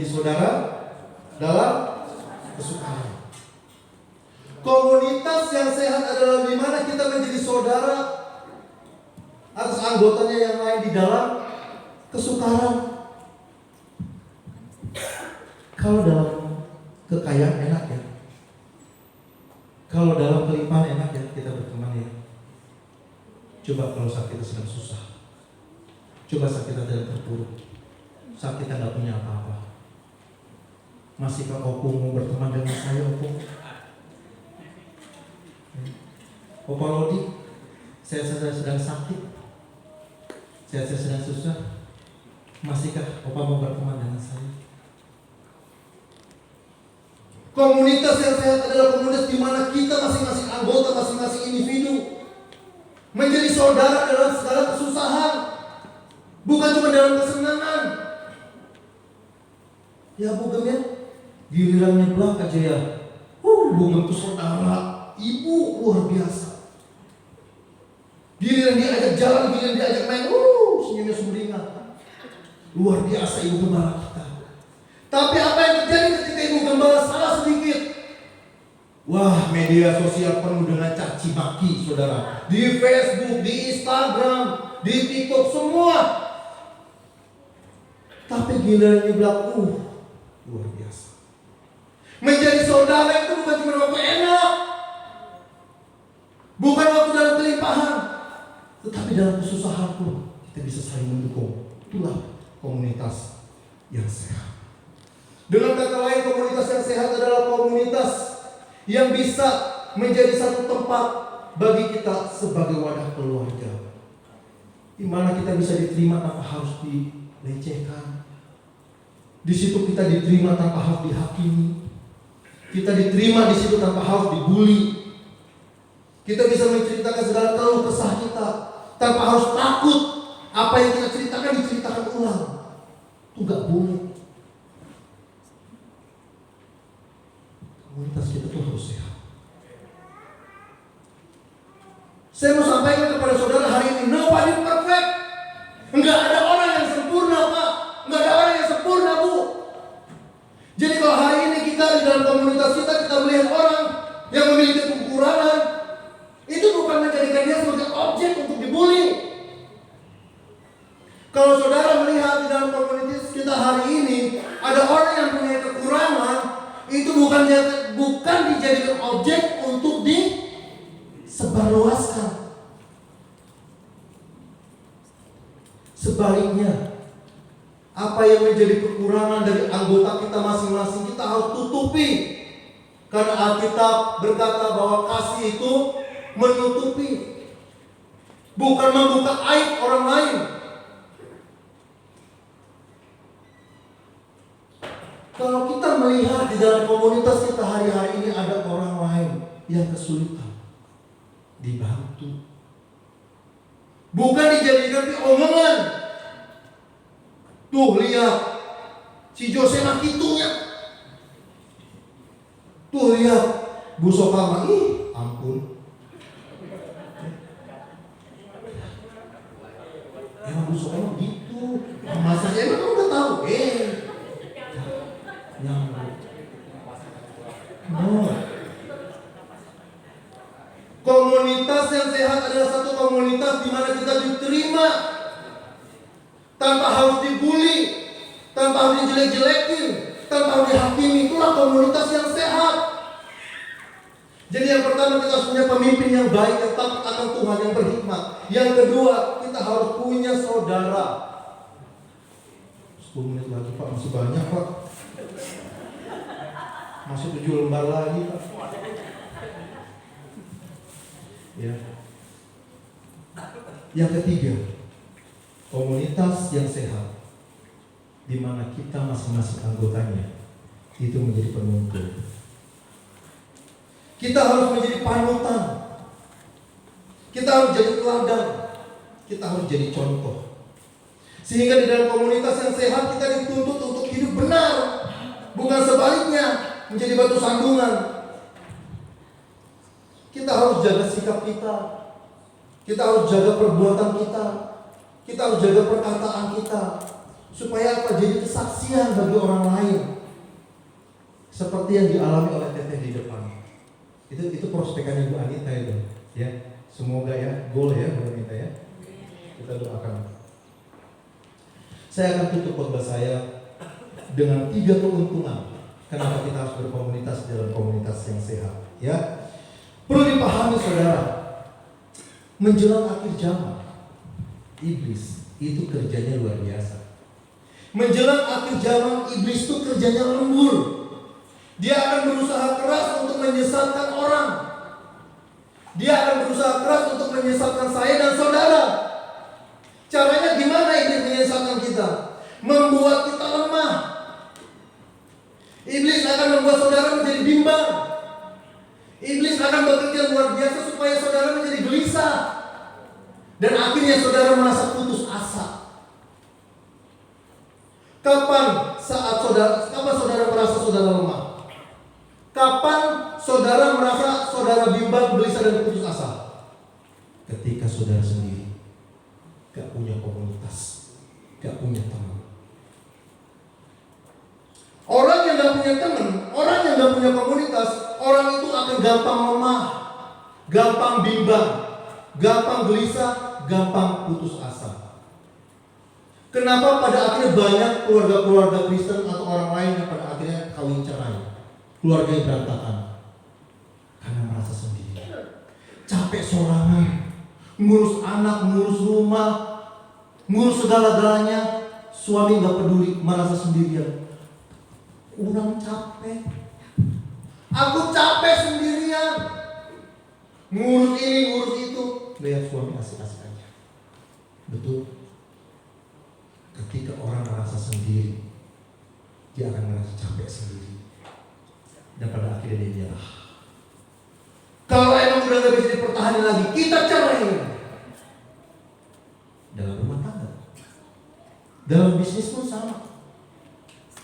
Speaker 4: saudara dalam kesukaran. Komunitas yang sehat adalah di mana kita menjadi saudara atas anggotanya yang lain di dalam kesukaran. Kalau dalam kekayaan enak ya, kalau dalam kelimpahan enak ya kita berteman ya. Coba kalau saat kita sedang susah, coba saat kita sedang terpuruk, saat kita tidak punya apa-apa, masihkah Opung mau berteman dengan saya Opung? Opa Lodi, saya sedang sakit, saya sedang susah, masihkah Opa mau berteman dengan saya? Komunitas yang sehat adalah komunitas di mana kita masing-masing anggota, masing-masing individu menjadi saudara dalam segala kesusahan, bukan cuma dalam kesenangan. Ya Bugem ya, gilirannya belak aja ya. Bugem tuh saudara, ibu luar biasa. Giliran dia ajak jalan, giliran dia ajak main, senyumnya sumringah. Luar biasa ibu gembala kita. Tapi apa yang terjadi ketika ibu gembala salah sedikit? Wah, media sosial penuh dengan caci maki saudara. Di Facebook, di Instagram, di TikTok, semua. Tapi gilirannya bilang, luar biasa. Menjadi saudara itu bukan cuma waktu enak, bukan waktu dalam kelimpahan, tetapi dalam kesusahan pun kita bisa saling mendukung. Itulah komunitas yang sehat. Dengan kata lain, komunitas yang sehat adalah komunitas yang bisa menjadi satu tempat bagi kita sebagai wadah keluarga. di mana kita bisa diterima tanpa harus dilecehkan. Di situ kita diterima tanpa harus dihakimi. Kita diterima di situ tanpa harus dibully. Kita bisa menceritakan segala keluh kesah kita tanpa harus takut apa yang kita ceritakan diceritakan ulang. Itu nggak boleh. Komunitas kita tuh harus sehat. Saya mau sampaikan kepada saudara hari ini, nobody perfect. Enggak ada orang yang sempurna, Pak. Enggak ada orang yang sempurna, Bu. Jadi kalau hari ini kita di dalam komunitas kita melihat orang yang memiliki kekurangan, itu bukan menjadikan dia sebagai objek untuk dibully. Kalau saudara melihat di dalam komunitas kita hari ini ada orang yang punya kekurangan, itu bukan dijadikan objek untuk disebarluaskan. Sebaliknya, apa yang menjadi kekurangan dari anggota kita masing-masing kita harus tutupi. Karena Alkitab berkata bahwa kasih itu menutupi, bukan membuka aib orang lain. Kalau kita melihat di dalam komunitas kita hari-hari ini ada orang lain yang kesulitan, dibantu, bukan dijadikan omongan. Tuh lihat si Jose Makitunya. Tuh lihat Bu Sokama, ampun. Emang Bu Sokama gitu. Masa saya emang udah tahu. No. Komunitas yang sehat adalah satu komunitas di mana kita diterima tanpa harus dibully, tanpa harus dijelek-jelekin, tanpa harus dihakimi. Itulah komunitas yang sehat. Jadi yang pertama, kita harus punya pemimpin yang baik, yang takut akan Tuhan, yang berhikmat. Yang kedua, kita harus punya saudara. 10 menit lagi Pak, masih banyak Pak. Masih 7 lembar lagi Pak. Ya. Yang ketiga, komunitas yang sehat di mana kita masing-masing anggotanya itu menjadi penuntun. Kita harus menjadi panutan. Kita harus jadi teladan. Kita harus jadi contoh. Sehingga di dalam komunitas yang sehat kita dituntut untuk hidup benar, bukan sebaliknya menjadi batu sandungan. Kita harus jaga sikap kita. Kita harus jaga perbuatan kita. Kita harus jaga perkataan kita. Supaya apa? Jadi kesaksian bagi orang lain. Seperti yang dialami oleh Teteh di depan. Itu prospekannya Bu Anita itu. Ya, semoga ya goal ya Bu Anita ya. Kita doakan. Saya akan tutup khotbah saya dengan 3 keuntungan kenapa kita harus berkomunitas dalam komunitas yang sehat. Ya, perlu dipahami saudara, menjelang akhir zaman, iblis itu kerjanya luar biasa. Menjelang akhir zaman, iblis itu kerjanya lembur. Dia akan berusaha keras untuk menyesatkan orang. Dia akan berusaha keras untuk menyesatkan saya dan saudara. Caranya gimana iblis menyesatkan kita? Membuat kita lemah. Iblis akan membuat saudara menjadi bimbang. Iblis akan bekerja luar biasa supaya saudara menjadi gelisah. Dan akhirnya saudara merasa putus asa. Kapan saudara merasa saudara lemah? Kapan saudara merasa saudara bimbang, gelisah dan putus asa? Ketika saudara sendiri gak punya komunitas, gak punya teman. Orang yang gak punya teman, orang yang gak punya komunitas, orang itu akan gampang lemah, gampang bimbang, gampang gelisah, gampang putus asa. Kenapa pada akhirnya banyak keluarga-keluarga Kristen atau orang lain yang pada akhirnya kawin cerai, keluarga yang berantakan? Karena merasa sendiri, capek sorangan, ngurus anak, ngurus rumah, ngurus segala-galanya. Suami gak peduli, merasa sendirian. Kurang capek, aku capek sendirian, ngurus ini, ngurus itu. Lihat suami asik-asik aja, Betul. Ketika orang merasa sendiri, dia akan merasa capek sendiri. Dan pada akhirnya dia nyerah. Kalau emang udah gak bisa dipertahankan lagi, kita cerai. Dalam rumah tangga, dalam bisnis pun sama.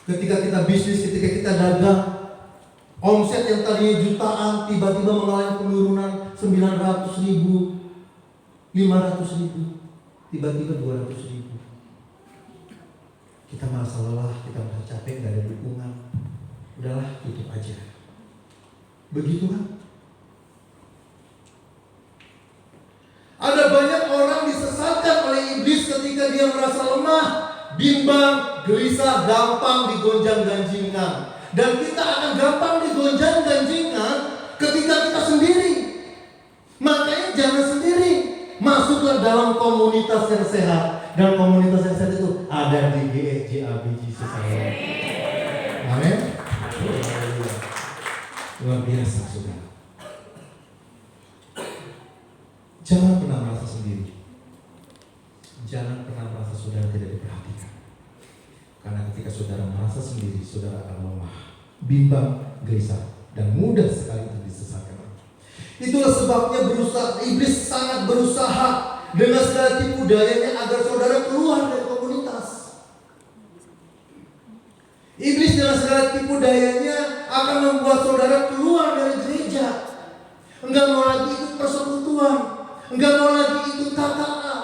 Speaker 4: Ketika kita bisnis, ketika kita dagang, omset yang tadinya jutaan tiba-tiba mengalami penurunan 900.000, 500.000, tiba-tiba 200.000. Kita merasa lelah, kita merasa capek, gak ada dukungan. Udahlah, tutup aja. Begitu kan? Ada banyak orang disesatkan oleh iblis ketika dia merasa lemah, bimbang, gelisah, gampang digonjang-ganjingkan. Dan kita akan gampang digonjang-ganjingkan ketika kita sendiri. Makanya jangan sendiri. Masuklah dalam komunitas yang sehat. Dan komunitas yang sehat itu ada di GSJABG Susaya. Amin. Luar biasa, saudara. Jangan pernah merasa sendiri. Jangan pernah merasa saudara tidak diperhatikan. Karena ketika saudara merasa sendiri, saudara akan lemah, bimbang, gelisah, dan mudah sekali untuk disesatkan. Itulah sebabnya iblis sangat berusaha dengan segala tipu dayanya agar saudara keluar dari komunitas. Iblis dengan segala tipu dayanya akan membuat saudara keluar dari gereja. Enggak mau lagi ikut persekutuan, enggak mau lagi ikut KKA.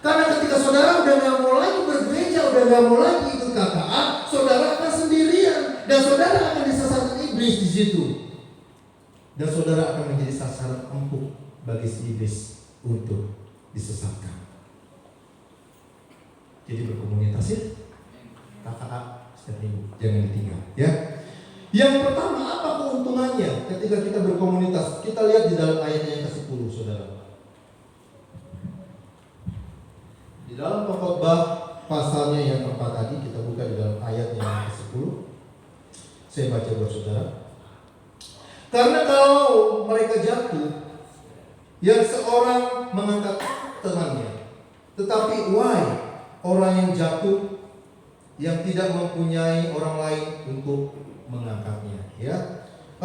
Speaker 4: Karena ketika saudara udah enggak mau lagi bergereja, udah enggak mau lagi ikut KKA, saudara akan sendirian dan saudara akan disesatkan iblis di situ. Dan saudara akan menjadi sasaran empuk bagi si iblis untuk disesatkan. Jadi berkomunitas ya, KKA setiap minggu, jangan ditinggal ya. Yang pertama, apa keuntungannya ketika kita berkomunitas? Kita lihat di dalam ayatnya yang ke-10, saudara. Di dalam Pengkhotbah pasalnya yang keempat tadi, kita buka di dalam ayatnya yang ke-10. Saya baca buat saudara. Karena kalau mereka jatuh, yang seorang mengangkat temannya, tetapi orang yang jatuh yang tidak mempunyai orang lain untuk mengangkatnya, ya.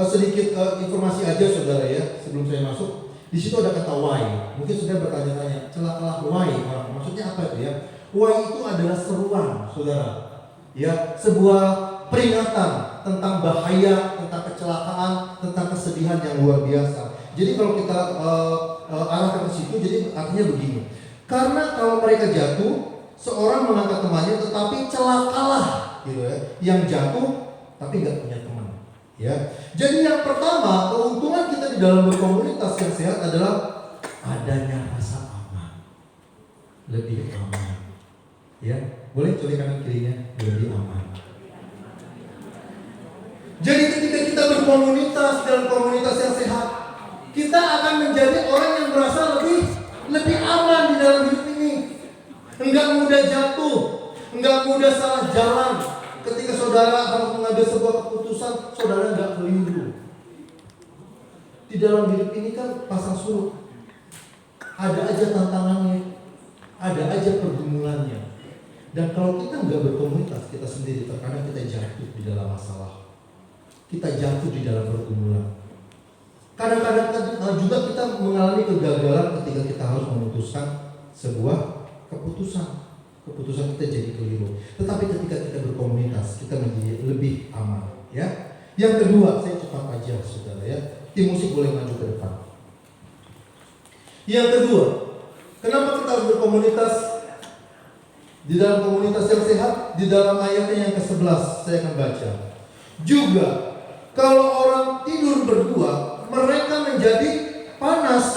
Speaker 4: Sedikit informasi aja saudara ya, sebelum saya masuk. Di situ ada kata why. Mungkin saudara bertanya-tanya, celakalah why orang. Maksudnya apa itu ya? Why itu adalah seruan, saudara. Ya, sebuah peringatan tentang bahaya, tentang kecelakaan, tentang kesedihan yang luar biasa. Jadi kalau kita arahkan ke situ, jadi artinya begini. Karena kalau mereka jatuh, seorang mengangkat temannya, tetapi celakalah, gitu ya. Yang jatuh tapi nggak punya teman, ya. Jadi yang pertama, keuntungan kita di dalam berkomunitas yang sehat adalah adanya rasa aman, lebih aman, ya. Boleh colek kanan kirinya, lebih aman. Jadi ketika kita berkomunitas dalam komunitas yang sehat, kita akan menjadi orang yang merasa lebih aman di dalam hidup ini. Enggak mudah jatuh, enggak mudah salah jalan. Ketika saudara harus mengambil sebuah keputusan, saudara enggak keliru. Di dalam hidup ini kan pasang surut. Ada aja tantangannya, ada aja pergumulannya. Dan kalau kita enggak berkomunitas, kita sendiri terkadang kita jatuh di dalam masalah. Kita jatuh di dalam pergumulan. Kadang-kadang juga kita mengalami kegagalan ketika kita harus memutuskan sebuah keputusan. Keputusan kita jadi keliru. Tetapi ketika kita berkomunitas, kita menjadi lebih aman, ya. Yang kedua, saya cepat aja saudara ya. Tim musik boleh maju ke depan. Yang kedua, kenapa kita harus berkomunitas? Di dalam komunitas yang sehat, di dalam ayatnya yang ke-11 saya akan baca. Juga kalau orang tidur berdua, mereka menjadi panas.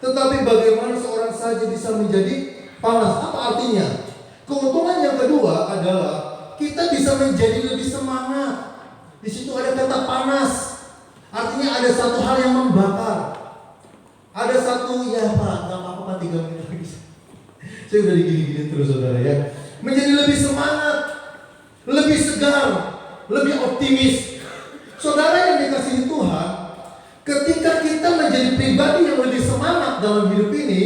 Speaker 4: Tetapi bagaimana seorang saja bisa menjadi panas? Apa artinya? Keuntungan yang kedua adalah kita bisa menjadi lebih semangat. Di situ ada kata panas. Artinya ada satu hal yang membakar. Ada satu, ya Pak, gak apa-apa 3 menit lagi. Saya udah digini-gini terus saudara ya. Menjadi lebih semangat, lebih segar, lebih optimis. Saudara yang dikasihi Tuhan, ketika kita menjadi pribadi yang lebih semangat dalam hidup ini,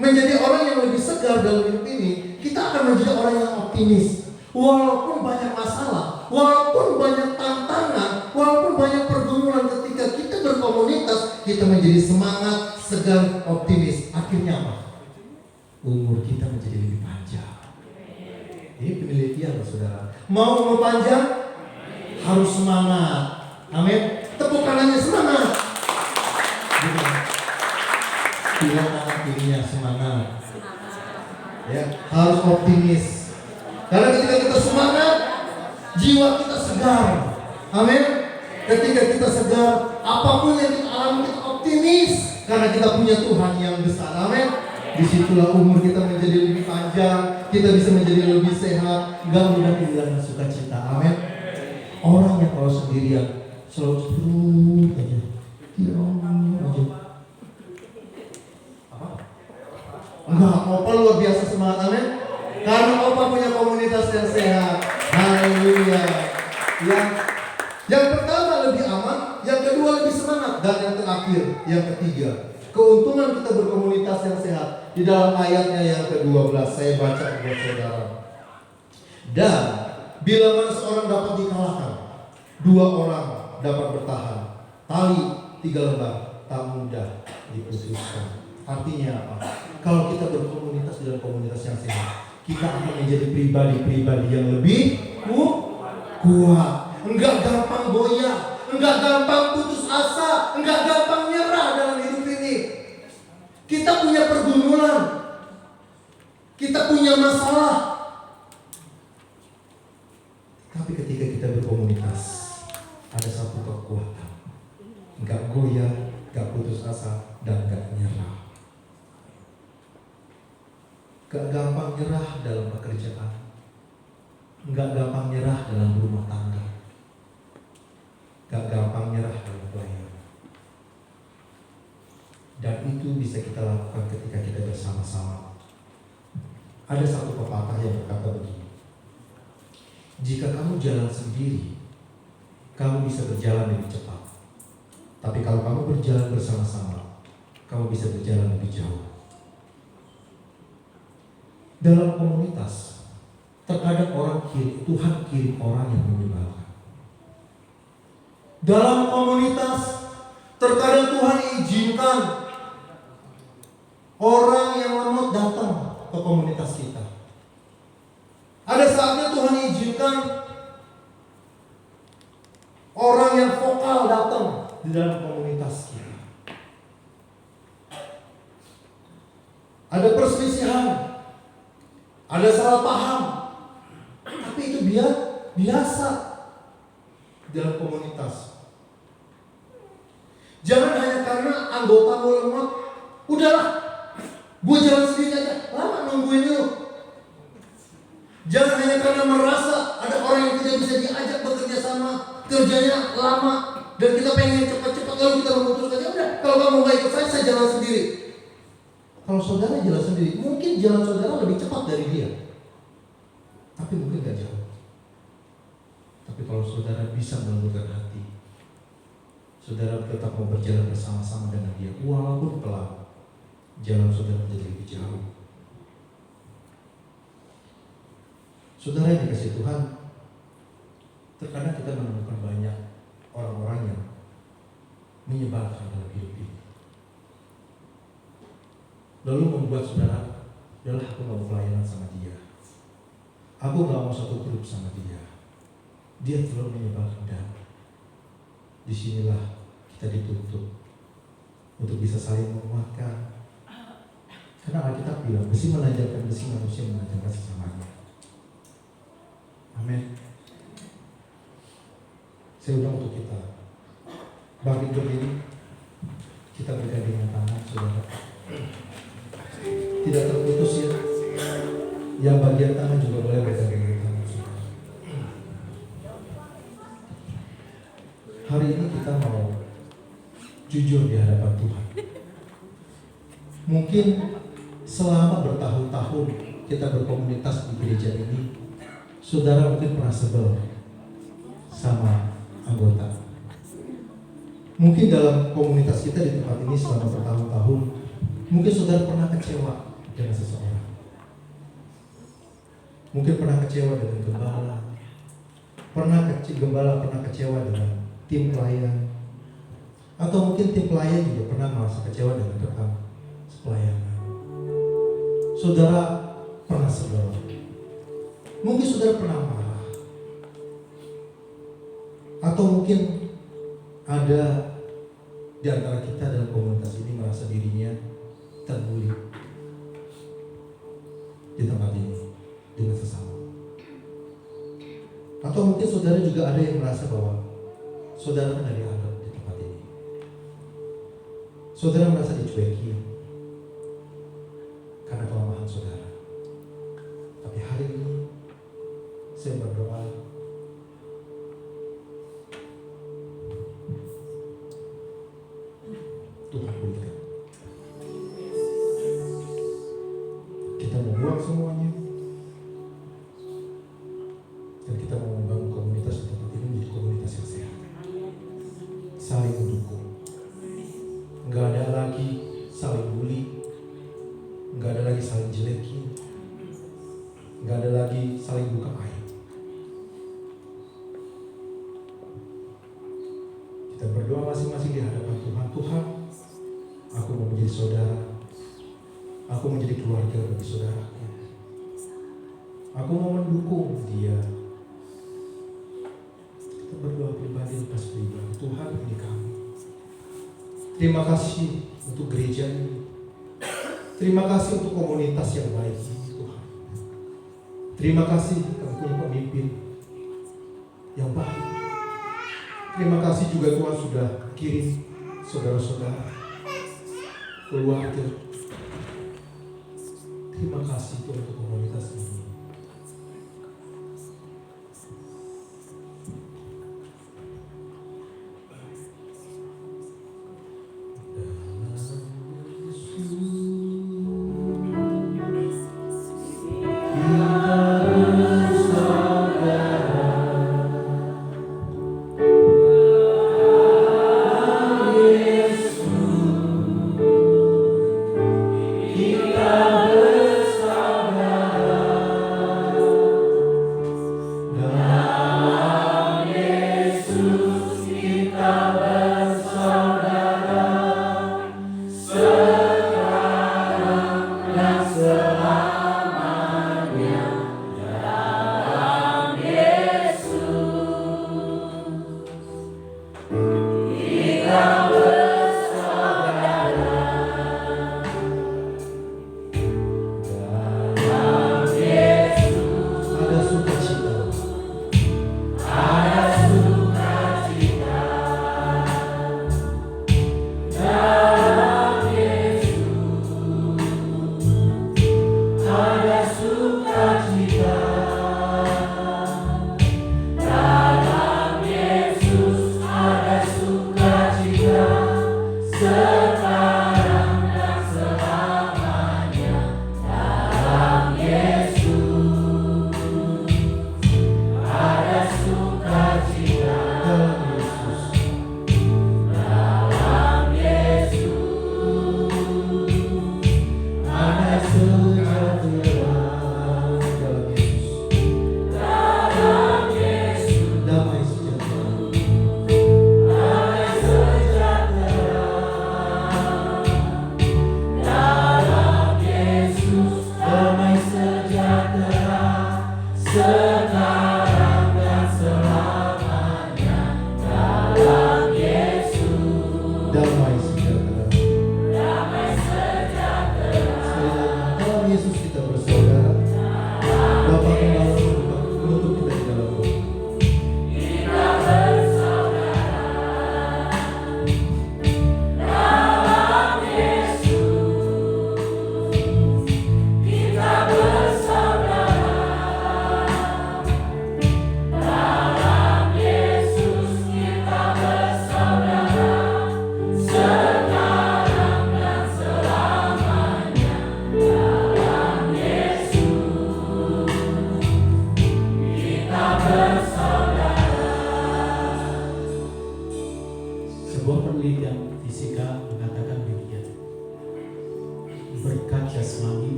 Speaker 4: menjadi orang yang lebih segar dalam hidup ini, kita akan menjadi orang yang optimis. Walaupun banyak masalah, walaupun banyak tantangan, walaupun banyak pergumulan, ketika kita berkomunitas, kita menjadi semangat, segar, optimis. Akhirnya apa? Umur kita menjadi lebih panjang. Ini penelitian loh saudara. Mau umur panjang? Harus semangat. Amin. Tepuk kanannya semangat. Bilang anak dirinya semangat. Ya, harus optimis. Karena ketika kita semangat, jiwa kita segar. Amin. Ketika kita segar, apapun yang kita alami kita optimis karena kita punya Tuhan yang besar. Amin. Disitulah umur kita menjadi lebih panjang, kita bisa menjadi lebih sehat, nggak mudah kehilangan sukacita. Amin. Orang yang kalau sendirian selalu terus aja, diam aja. Apa? Enggak, Opa luar biasa semangat. Amin. Karena Opa punya komunitas yang sehat. Haleluya. Yang pertama lebih aman, yang kedua lebih semangat, dan yang terakhir, yang ketiga, keuntungan kita berkomunitas yang sehat. Di dalam ayatnya yang ke-12 saya baca buat saudara. Dan bila mana seorang dapat dikalahkan, 2 orang dapat bertahan. Tali 3 lembar tak mudah diputuskan. Artinya apa? Kalau kita berkomunitas dalam komunitas yang sehat, kita akan menjadi pribadi-pribadi yang lebih kuat. Enggak gampang goyah, enggak gampang putus asa, enggak gampang nyerah dalam hidup ini. Kita punya pergumulan, kita punya masalah. Tapi ketika kita berkomunitas, ada satu kekuatan. Enggak goyah, enggak putus asa, dan enggak nyerah. Enggak gampang nyerah dalam pekerjaan, enggak gampang nyerah dalam rumah tangga, enggak gampang nyerah dalam pelayanan. Dan itu bisa kita lakukan ketika kita bersama-sama. Ada satu pepatah yang berkata begini: jika kamu jalan sendiri, kamu bisa berjalan lebih cepat. Tapi kalau kamu berjalan bersama-sama, kamu bisa berjalan lebih jauh. Dalam komunitas, terkadang Tuhan kirim orang yang menyebalkan. Dalam komunitas, terkadang Tuhan izinkan orang yang lemot datang ke komunitas kita. Ada saatnya Tuhan izinkan orang yang vokal datang di dalam komunitas kita. Ada perselisihan, ada salah paham, tapi itu biasa dalam komunitas. Jangan hanya karena anggota lemot, udahlah, gue jalan sendiri aja, lama nungguin lu. Jangan hanya karena merasa ada orang yang tidak bisa diajak bekerja sama, kerjanya lama, dan kita pengen cepat-cepat lalu kita memutuskan, ya udah, kalau kamu nggak ikut saya jalan sendiri. Kalau saudara jalan sendiri, mungkin jalan saudara lebih cepat dari dia, tapi mungkin gak jauh. Tapi kalau saudara bisa melembutkan hati, saudara tetap mau berjalan bersama-sama dengan dia, walaupun pelan, jalan saudara menjadi lebih jauh. Saudara yang dikasihi Tuhan, terkadang kita menemukan banyak orang-orang yang menyebalkan dalam hidup ini, lalu membuat saudara, udahlah aku gak mau pelayanan sama dia, aku gak mau satu grup sama dia, dia terlalu menyebalkan. Dan disinilah kita dituntut untuk bisa saling menguatkan. Karena Alkitab bilang, besi menajamkan besi, manusia menajamkan sesamanya. Amin. Saya undang untuk kita bangkit berdiri, kita bergandengan tangan, saudara. Tidak terputus ya. Yang bagian tangan juga boleh bergandengan tangan, saudara. Hari ini kita mau jujur di hadapan Tuhan. Mungkin selama bertahun-tahun kita berkomunitas di gereja ini, saudara mungkin pernah sebel sama anggota. Mungkin dalam komunitas kita di tempat ini selama bertahun-tahun, mungkin saudara pernah kecewa dengan seseorang. Mungkin pernah kecewa dengan gembala. Gembala pernah kecewa dengan tim pelayan. Atau mungkin tim pelayan juga pernah merasa kecewa dengan rekan pelayanan. Saudara pernah sebel. Mungkin saudara pernah marah. Atau mungkin ada di antara kita dalam komunitas ini merasa dirinya terbuli di tempat ini dengan sesama. Atau mungkin saudara juga ada yang merasa bahwa saudara tidak dianggap di tempat ini. Saudara merasa dicueki karena kelemahan saudara. Tapi hari ini saya berdoa, Tuhan berikan. Kita mau buang semuanya, dan kita mau membangun komunitas di tempat ini menjadi komunitas yang sehat, saling mendukung. Nggak ada lagi saling bully, nggak ada lagi saling jelekin, nggak ada lagi saling buka aib. Kita berdoa masing-masing di hadapan Tuhan. Tuhan, aku mau menjadi saudara, aku menjadi keluarga bagi saudaraku. Aku mau mendukung dia. Kita berdoa pribadi lepas pribadi. Tuhan, ini kami. Terima kasih untuk gereja ini. Terima kasih untuk komunitas yang baik ini, Tuhan. Terima kasih kami punya pemimpin yang baik. Terima kasih juga Tuhan sudah kirim saudara-saudara, keluarga. Terima kasih Tuhan untuk komunitas ini.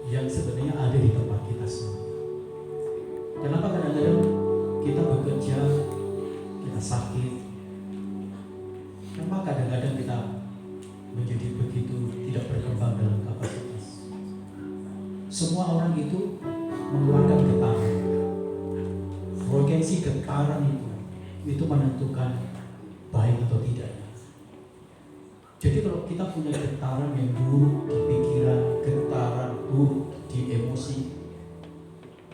Speaker 2: yang sebenarnya ada di tempat kita semua. Kenapa kadang-kadang kita bekerja, kita sakit? Kenapa kadang-kadang kita menjadi begitu tidak berkembang dalam kapasitas? Semua orang itu mengeluarkan getaran. Frekuensi getaran itu menentukan baik atau tidaknya. Jadi kalau kita punya getaran yang buruk di pikiran, getaran buruk di emosi,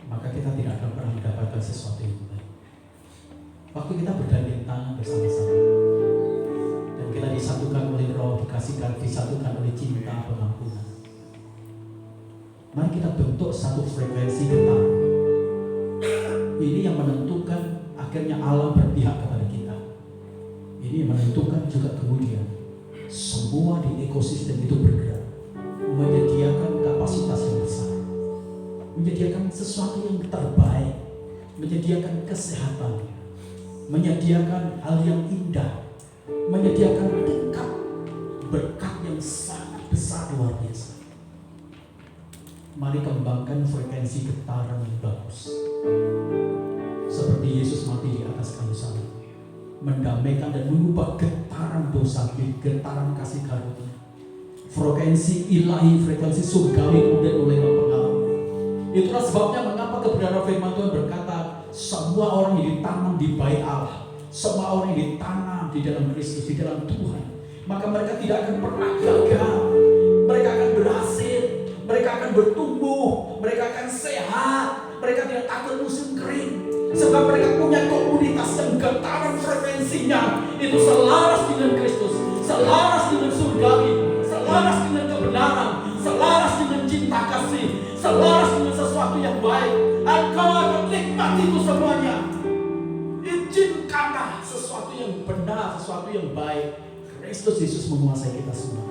Speaker 2: maka kita tidak akan pernah mendapatkan sesuatu yang baik. Waktu kita bergandeng tangan bersama-sama dan kita disatukan oleh Roh, disatukan oleh cinta pengampunan, mari kita bentuk satu frekuensi getaran. Ini yang menentukan akhirnya alam berpihak kepada kita. Ini yang menentukan juga kemudian semua di ekosistem itu bergerak, menyediakan kapasitas yang besar, menyediakan sesuatu yang terbaik, menyediakan kesehatan, menyediakan hal yang indah, menyediakan tingkat berkat yang sangat besar luar biasa. Mari kembangkan frekuensi getaran yang bagus, seperti Yesus mati di atas kayu salib, mendamaikan dan mengubah getaran dosa menjadi getaran kasih karunia. Frekuensi ilahi, frekuensi surgawi kemudian mulai mempengaruhi. Itulah sebabnya mengapa kebenaran firman Tuhan berkata, semua orang yang ditanam di bait Allah, semua orang yang ditanam di dalam Kristus, di dalam Tuhan, maka mereka tidak akan pernah gagal. Mereka akan berhasil, mereka akan bertumbuh, mereka akan sehat, mereka tidak takut musim kering. Sebab mereka punya komunitas yang getaran frekuensinya itu selaras dengan Kristus, selaras dengan surgawi, selaras dengan kebenaran, selaras dengan cinta kasih, selaras dengan sesuatu yang baik. Engkau akan nikmati itu semuanya. Izinkanlah sesuatu yang benar, sesuatu yang baik. Kristus Yesus menguasai kita semua.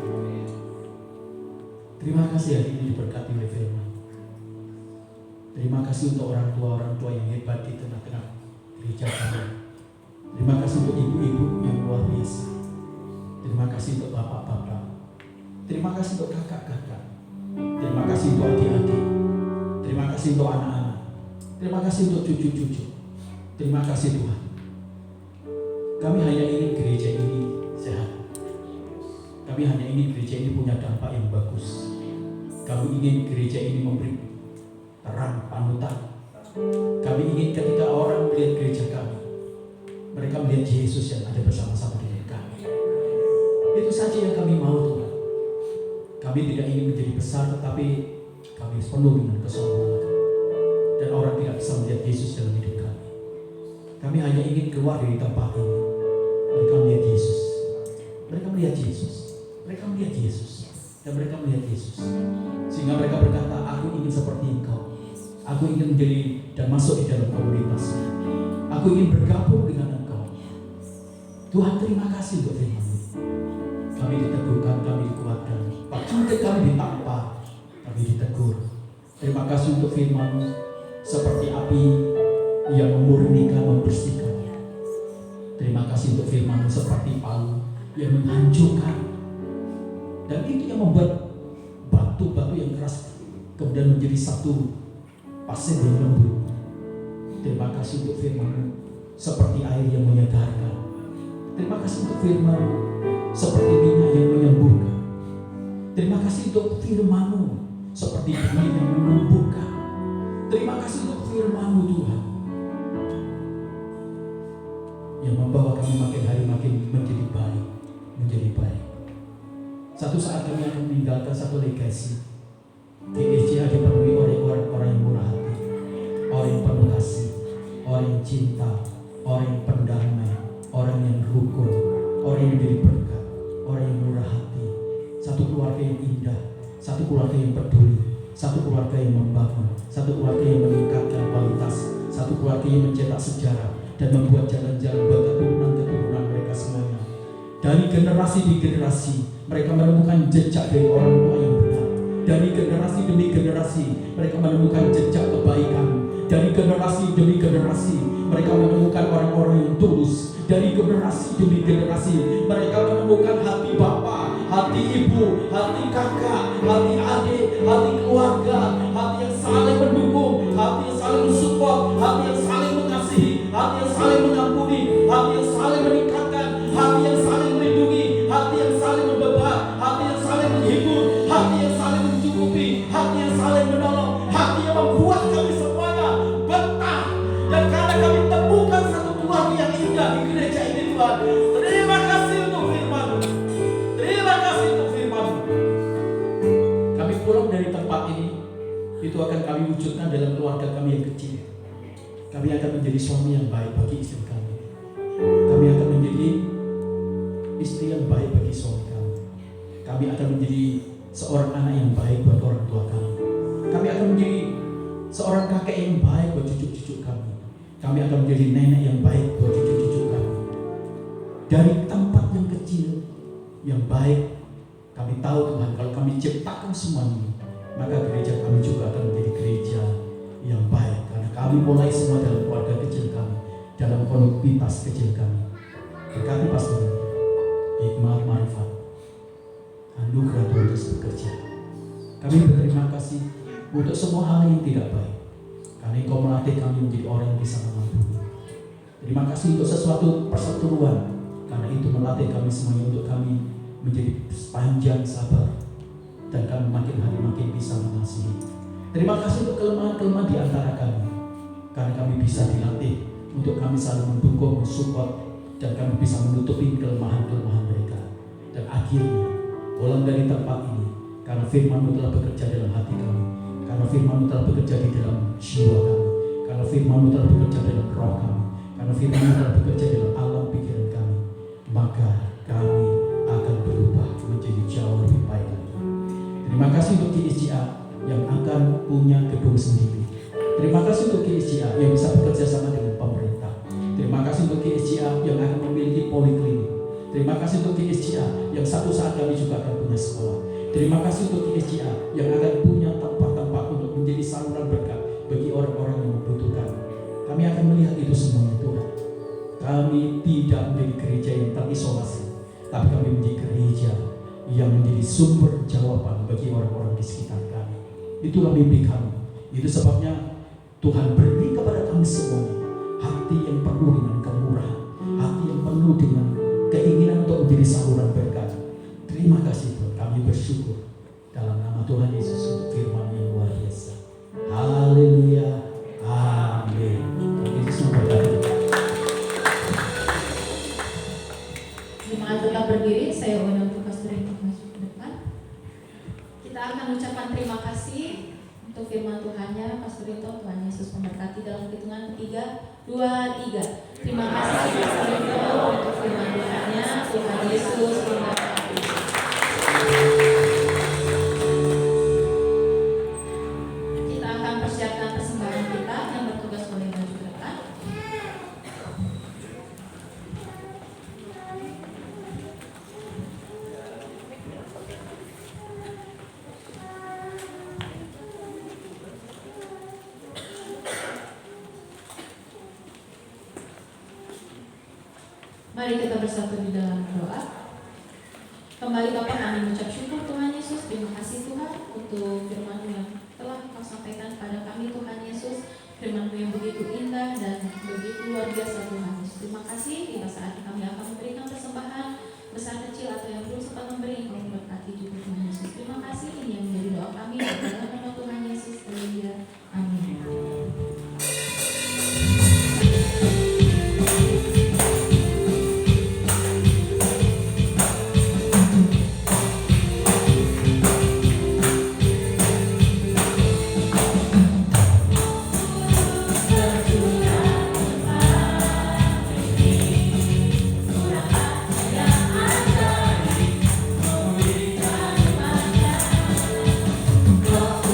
Speaker 2: Terima kasih hari ini diberkati oleh firman. Terima kasih untuk orang tua yang hebat di tengah-tengah gereja kami. Terima kasih untuk ibu-ibu yang luar biasa. Terima kasih untuk bapak-bapak. Terima kasih untuk kakak-kakak. Terima kasih untuk adik-adik. Terima kasih untuk anak-anak. Terima kasih untuk cucu-cucu. Terima kasih Tuhan. Kami hanya ingin gereja ini sehat. Kami hanya ingin gereja ini punya dampak yang bagus. Kami ingin gereja ini memberi terang panutan. Kami ingin ketika orang melihat gereja kami, mereka melihat Yesus yang ada bersama-sama dengan kami. Itu saja yang kami mau Tuhan. Kami tidak ingin menjadi besar, tetapi kami penuh dengan kesombongan. Dan orang tidak bisa melihat Yesus dalam hidup kami. Kami hanya ingin keluar dari tempat ini. Mereka melihat Yesus. Mereka melihat Yesus. Mereka melihat Yesus. Dan mereka melihat Yesus. Sehingga mereka berkata, aku ingin seperti Engkau. Aku ingin menjadi dan masuk di dalam komunitas. Aku ingin bergabung dengan Engkau. Tuhan, terima kasih untuk firman-Mu. Kami diteguhkan, kami dikuatkan. Bahkan kami ditampar, kami ditegur. Terima kasih untuk firman-Mu, seperti api yang memurnikan, membersihkan. Terima kasih untuk firman-Mu, seperti palu yang menghancurkan. Dan itu yang membuat batu-batu yang keras kemudian menjadi satu pasir yang lembut. Terima kasih untuk firman-Mu, seperti air yang menyegarkan. Terima kasih untuk firman-Mu, seperti minyak yang menyembuhkan. Terima kasih untuk firman-Mu, seperti benih yang menumbuhkan. Terima kasih untuk firman-Mu Tuhan, yang membawa kami makin hari makin menjadi baik, menjadi baik. Satu saat kami akan meninggalkan satu legasi. GSJ dipenuhi oleh orang-orang yang murah hati, orang yang penuh kasih, orang yang cinta, orang yang pendamai, orang yang rukun, orang yang menjadi berkat, orang yang murah hati. Satu keluarga yang indah, satu keluarga yang peduli, satu keluarga yang membangun, satu keluarga yang meningkatkan kualitas, satu keluarga yang mencetak sejarah dan membuat jalan-jalan buat keturunan-keturunan mereka semuanya. Dari generasi di generasi, mereka menemukan jejak dari orang tua yang benar. Dari generasi demi generasi, mereka menemukan jejak kebaikan. Dari generasi demi generasi, mereka menemukan orang-orang yang tulus. Dari generasi demi generasi, mereka menemukan hati bapa, hati ibu, hati kakak, hati adik, hati keluarga, saling menolong, hati yang membuat kami semuanya betah. Dan karena kami temukan satu Tuhan yang indah di gereja ini Tuhan. Terima kasih untuk firman-Mu. Terima kasih untuk firman-Mu. Kami pulang dari tempat ini, itu akan kami wujudkan dalam keluarga kami yang kecil. Kami akan menjadi suami yang baik bagi istri kami. Kami akan menjadi istri yang baik bagi suami kami. Kami akan menjadi seorang anak yang baik buat orang tua kami. Kami akan menjadi seorang kakek yang baik buat cucu-cucu kami. Kami akan menjadi nenek yang baik buat cucu-cucu kami. Dari tempat yang kecil, yang baik, kami tahu Tuhan, kalau kami ciptakan semua ini, maka gereja kami juga akan menjadi gereja yang baik. Karena kami mulai semua dalam keluarga kecil kami, dalam komunitas kecil kami. Berkati pastor, hikmat, marifat, anugerah Tuhan terus bekerja. Kami berterima kasih untuk semua hal yang tidak baik, karena Engkau melatih kami menjadi orang yang bisa mengampuni. Terima kasih untuk sesuatu perseteruan, karena itu melatih kami semuanya untuk kami menjadi panjang sabar, dan kami makin hari makin bisa mengasihi. Terima kasih untuk kelemahan-kelemahan di antara kami, karena kami bisa dilatih untuk kami saling mendukung, mensupport, dan kami bisa menutupi kelemahan-kelemahan mereka. Dan akhirnya pulang dari tempat ini, karena firman-Mu telah bekerja dalam hati kami, karena firman-Mu telah bekerja di dalam jiwa kami, karena firman-Mu telah bekerja dalam roh kami, karena firman-Mu telah bekerja dalam alam pikiran kami, maka kami akan berubah menjadi jauh lebih baik lagi. Terima kasih untuk GSJA yang akan punya gedung sendiri. Terima kasih untuk GSJA yang bisa bekerja sama dengan pemerintah. Terima kasih untuk GSJA yang akan memiliki poliklinik. Terima kasih untuk GSJA yang satu saat kami juga akan punya sekolah. Terima kasih untuk GSJA yang akan punya tempat-tempat untuk menjadi saluran berkat bagi orang-orang yang membutuhkan. Kami akan melihat itu semuanya Tuhan. Kami tidak menjadi gereja yang terisolasi, tapi kami menjadi gereja yang menjadi sumber jawaban bagi orang-orang di sekitar kami. Itulah mimpi kami. Itu sebabnya Tuhan beri kepada kami semuanya hati yang penuh dengan kemurahan, hati yang penuh dengan keinginan untuk menjadi saluran berkat. Terima kasih Tuhan, kami bersyukur dalam nama Tuhan Yesus untuk firman yang luar biasa. Haleluya, amin. Yesus memberkati.
Speaker 3: Jemaat tetap berdiri, saya undang untuk pastor untuk masuk ke depan. Kita akan ucapkan terima kasih untuk firman Tuhannya, Pastor Rinto. Tuhan Yesus memberkati dalam hitungan 3, 2, 3. Terima kasih Pastor Rinto untuk firman Tuhannya. Tuhan Yesus memberkati. Kita akan persiapkan persembahan kita yang bertugas boleh maju ke depan. Mari kita bersatu di dalam doa. Kembali Bapak, kami mengucap syukur Tuhan Yesus. Terima kasih Tuhan untuk firman-Mu yang telah Kau sampaikan pada kami Tuhan Yesus. Firman-Mu yang begitu indah dan begitu luar biasa Tuhan Yesus. Terima kasih. Di saat kami akan memberikan persembahan besar kecil atau yang belum sempat memberi, Kau memberkati juga Tuhan Yesus. Terima kasih. Ini yang menjadi doa kami dalam nama Tuhan Yesus. Haleluya. Amin.
Speaker 5: Oh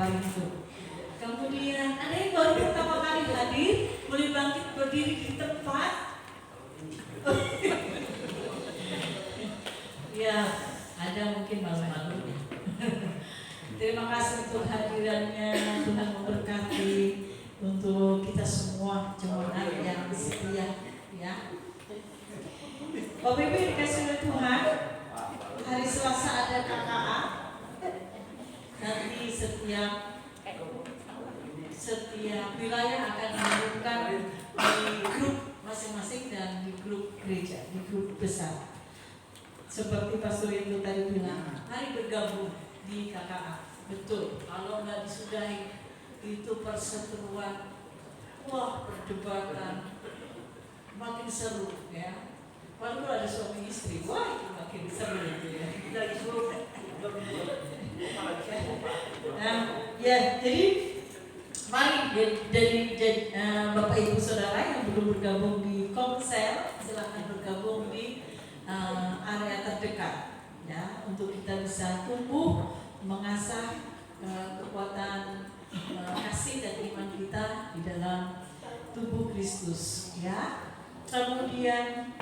Speaker 3: Bapak Ibu. Kemudian ada yang baru pertama kali hadir, boleh bangkit berdiri di tempat. Ya, ada mungkin malu-malunya. Terima kasih untuk hadirannya. Tuhan memberkati untuk kita semua jemaat yang setia, ya. Bapak Ibu yang dikasihi oleh Tuhan, hari Selasa ada KKA. Nanti setiap wilayah akan melakukan di grup masing-masing dan di grup gereja, di grup besar. Seperti Pastor itu tadi bilang, mari bergabung di KKA. Betul, kalau nggak disudahi itu perseteruan, wah perdebatan makin seru, ya. Kalau ada suami istri, wah itu makin seru itu, ya. Dari grup. Nah, ya, jadi mari dari Bapak Ibu Saudara yang belum bergabung di Komsel, silakan bergabung di area terdekat, ya, untuk kita bisa tumbuh mengasah kekuatan kasih dan iman kita di dalam tubuh Kristus, ya. Kemudian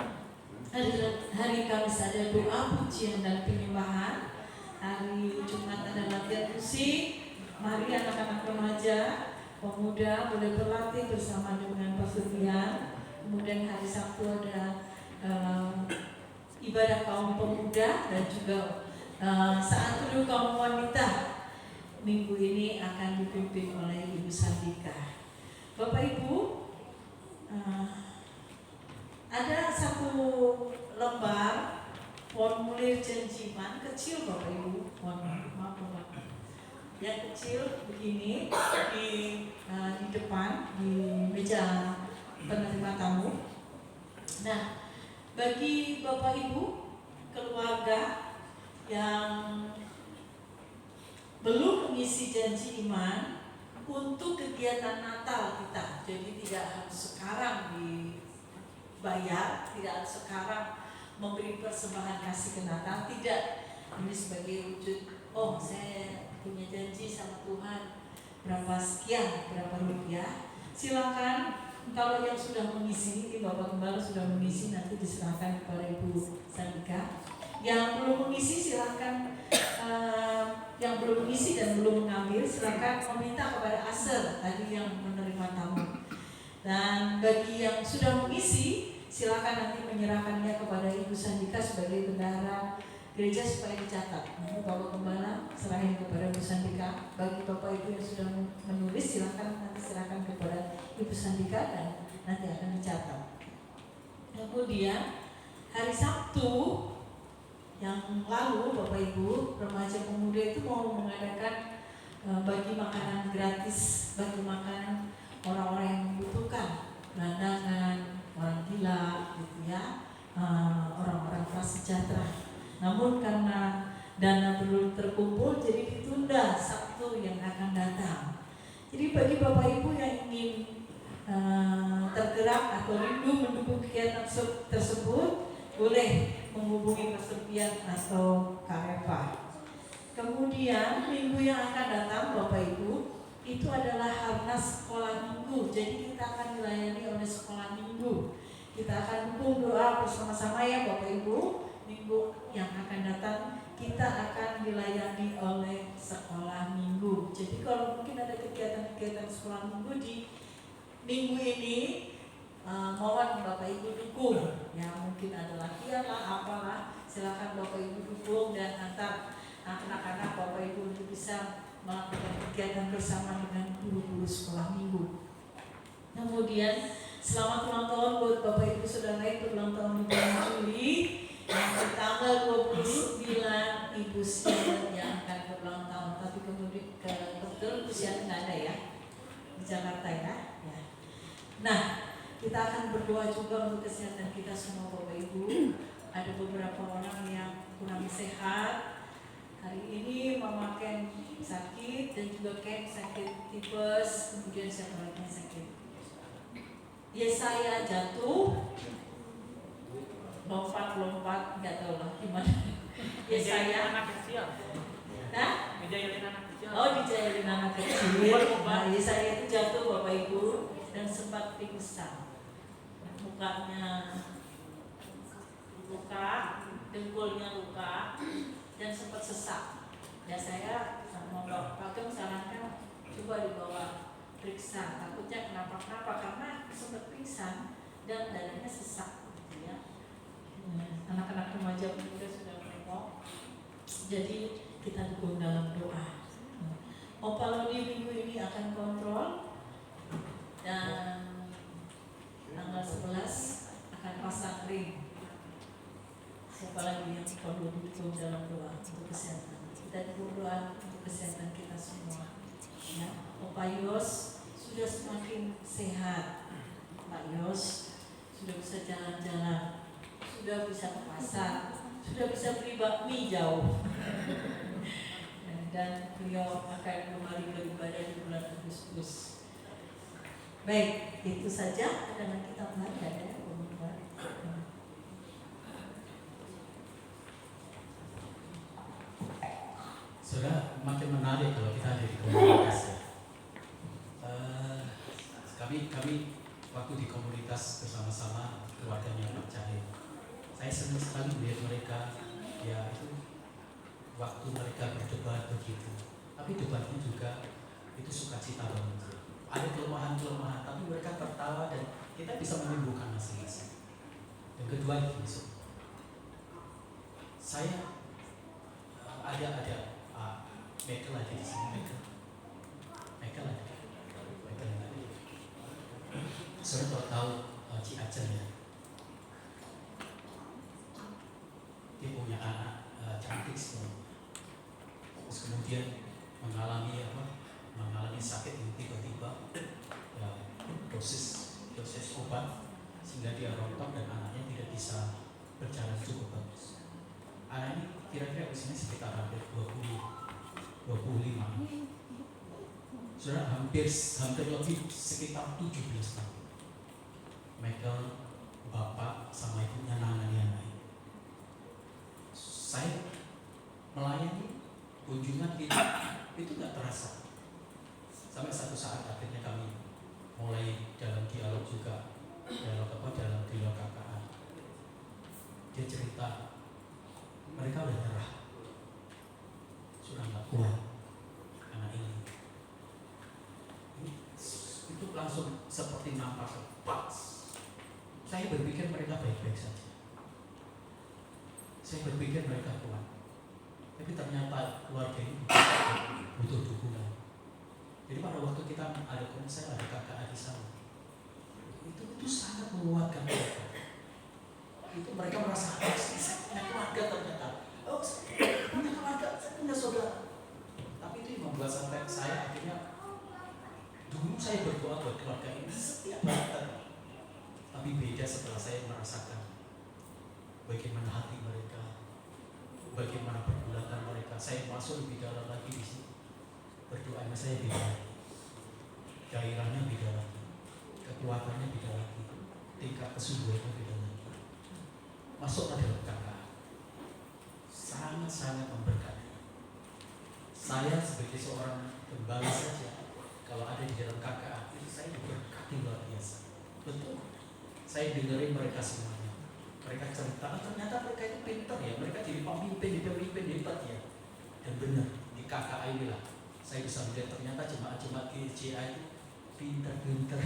Speaker 3: hari Kamis ada doa, pujian dan penyembahan. Hari Jumat ada latihan musik. Mari anak-anak remaja, pemuda boleh berlatih bersama dengan Pastor Dian. Kemudian hari Sabtu ada ibadah kaum pemuda dan juga saat teduh kaum wanita. Minggu ini akan dipimpin oleh Ibu Sandika. Bapak Ibu, ada satu lembar formulir janji iman kecil, Bapak Ibu, maaf, yang kecil begini di depan di meja penerima tamu. Nah, bagi Bapak Ibu keluarga yang belum mengisi janji iman untuk kegiatan Natal kita, jadi tidak harus sekarang dibayar, tidak harus sekarang memberi persembahan kasih ke Natal, tidak. Ini sebagai wujud, oh saya punya janji sama Tuhan berapa sekian, berapa rupiah. Silakan, kalau yang sudah mengisi, ini Bapak Gembala sudah mengisi, nanti diserahkan kepada Ibu Sandika. Yang belum mengisi silakan, yang belum mengisi dan belum mengambil silakan meminta kepada Aser tadi yang menerima tamu. Dan bagi yang sudah mengisi, silakan nanti menyerahkannya kepada Ibu Sandika sebagai bendahara gereja supaya dicatat. Nanti Bapak Gembala serahin kepada Ibu Sandika. Bagi Bapak Ibu yang sudah menulis, silakan nanti serahkan kepada Ibu Sandika dan nanti akan dicatat. Kemudian hari Sabtu yang lalu, Bapak Ibu remaja pemuda itu mau mengadakan bagi makanan gratis, bagi makanan orang-orang yang membutuhkan, gelandangan, orang gila, gitu ya, orang-orang prasejahtera. Namun karena dana belum terkumpul, jadi ditunda Sabtu yang akan datang. Jadi bagi Bapak Ibu yang ingin tergerak atau rindu mendukung kegiatan tersebut, boleh menghubungi Pastor Pian atau Kak Eva. Kemudian minggu yang akan datang, Bapak Ibu, itu adalah Harnas Sekolah Minggu. Jadi kita akan dilayani oleh Sekolah Minggu. Kita akan dukung doa bersama-sama ya Bapak Ibu. Minggu yang akan datang kita akan dilayani oleh Sekolah Minggu. Jadi kalau mungkin ada kegiatan-kegiatan Sekolah Minggu di minggu ini, mohon Bapak Ibu dukung. Ya mungkin ada latihan lah, apalah, silakan Bapak Ibu dukung dan antar anak-anak Bapak Ibu untuk bisa melakukan kegiatan bersama dengan guru-guru Sekolah Minggu. Kemudian selamat ulang tahun buat Bapak Ibu Saudara yang berulang tahun di bulan Juli. Yang pertama 29 Ibu Sian yang akan berulang tahun, tapi kemudian kebetulan Ibu Sian nggak ada ya di Jakarta ya. Nah, kita akan berdoa juga untuk kesehatan kita semua Bapak Ibu. Ada beberapa orang yang kurang sehat. Hari ini Mama Ken sakit dan juga Ken sakit tipes, kemudian siapa lagi yang sakit? Yesaya jatuh, lompat, nggak tahu lah gimana. Yesaya
Speaker 1: anak kecil.
Speaker 3: Nah?
Speaker 1: Ngejailin anak kecil.
Speaker 5: Oh, dijailin anak kecil. Nah, saya itu jatuh Bapak Ibu dan sempat pingsan. Mukanya luka, dengkulnya luka, dan sempat sesak. Ya saya mau Pak Ageng sarankan coba dibawa periksa. Takutnya kenapa-kenapa karena sempat pingsan dan dadanya sesak, gitu ya. Anak-anak remaja juga sudah menengok. Jadi kita dukung dalam doa. Opa Lodi minggu ini akan kontrol dan tanggal 11 akan pasang ring. Siapa lagi yang perlu didukung dalam doa untuk kesehatan? Kita berdoa untuk kesehatan kita semua. Ya, Opa Yos sudah semakin sehat. Pak Yos sudah bisa jalan-jalan, sudah bisa ke pasar, sudah bisa beli bakmi jauh. Dan beliau akan kembali beribadah di bulan Agustus. Baik, itu saja dengan kita belajar ya, teman-teman.
Speaker 2: Saudara, makin menarik kalau kita ada di komunitas ya. Kami waktu di komunitas bersama-sama keluarganya Pak Cahaya, saya senang sekali melihat mereka ya itu waktu mereka berdebat begitu. Tapi debatnya juga itu sukacita banget. Ada kelemahan-kelemahan, tapi mereka tertawa dan kita bisa menimbulkan masing-masing. Yang kedua itu saya ada Michael ada di sini. Michael ada. Saudara tahu Ci Acen ya. Dia punya anak cantik semua. Terus kemudian mengalami sakit yang tiba-tiba ya, dosis obat sehingga dia rontok dan anaknya tidak bisa berjalan cukup bagus. Anak ini kira-kira usianya sekitar hampir 25. Saudara hampir lebih sekitar 17 tahun. Michael, bapak sama ibunya nangani anak. Saya melayani kunjungan itu nggak terasa. Sampai satu saat akhirnya kami mulai dalam dialog juga, dalam dialog KKA. Dia cerita mereka udah nyerah, sudah nggak kuat anak ini. Itu langsung seperti nampak lepas. Saya berpikir mereka baik-baik saja. Saya berpikir mereka kuat. Tapi ternyata keluarga ini butuh dukungan. Jadi pada waktu kita ada konser, ada KKA di sana, itu sangat menguatkan mereka. Itu mereka merasa saya punya keluarga ternyata. Saya punya keluarga, saya punya saudara. Tapi itu yang membuat sampai saya akhirnya dulu saya berdoa buat keluarga ini setiap hari. Tapi beda setelah saya merasakan bagaimana hati mereka, bagaimana pergulatan mereka. Saya masuk lebih dalam lagi di sini. Berdoanya saya beda lagi. Gairahnya beda lagi. Kekuatannya beda lagi. Tingkat kesungguhannya beda lagi. Masuklah dalam KKA. Sangat-sangat memberkati. Saya sebagai seorang gembala saja, kalau ada di dalam KKA itu saya diberkati luar biasa. Betul. Saya dengerin mereka semuanya. Mereka cerita, ternyata mereka itu pintar ya. Mereka jadi pemimpin hebat ya. Dan benar, di KKA inilah saya bisa melihat ternyata jemaat-jemaat GCA itu pintar.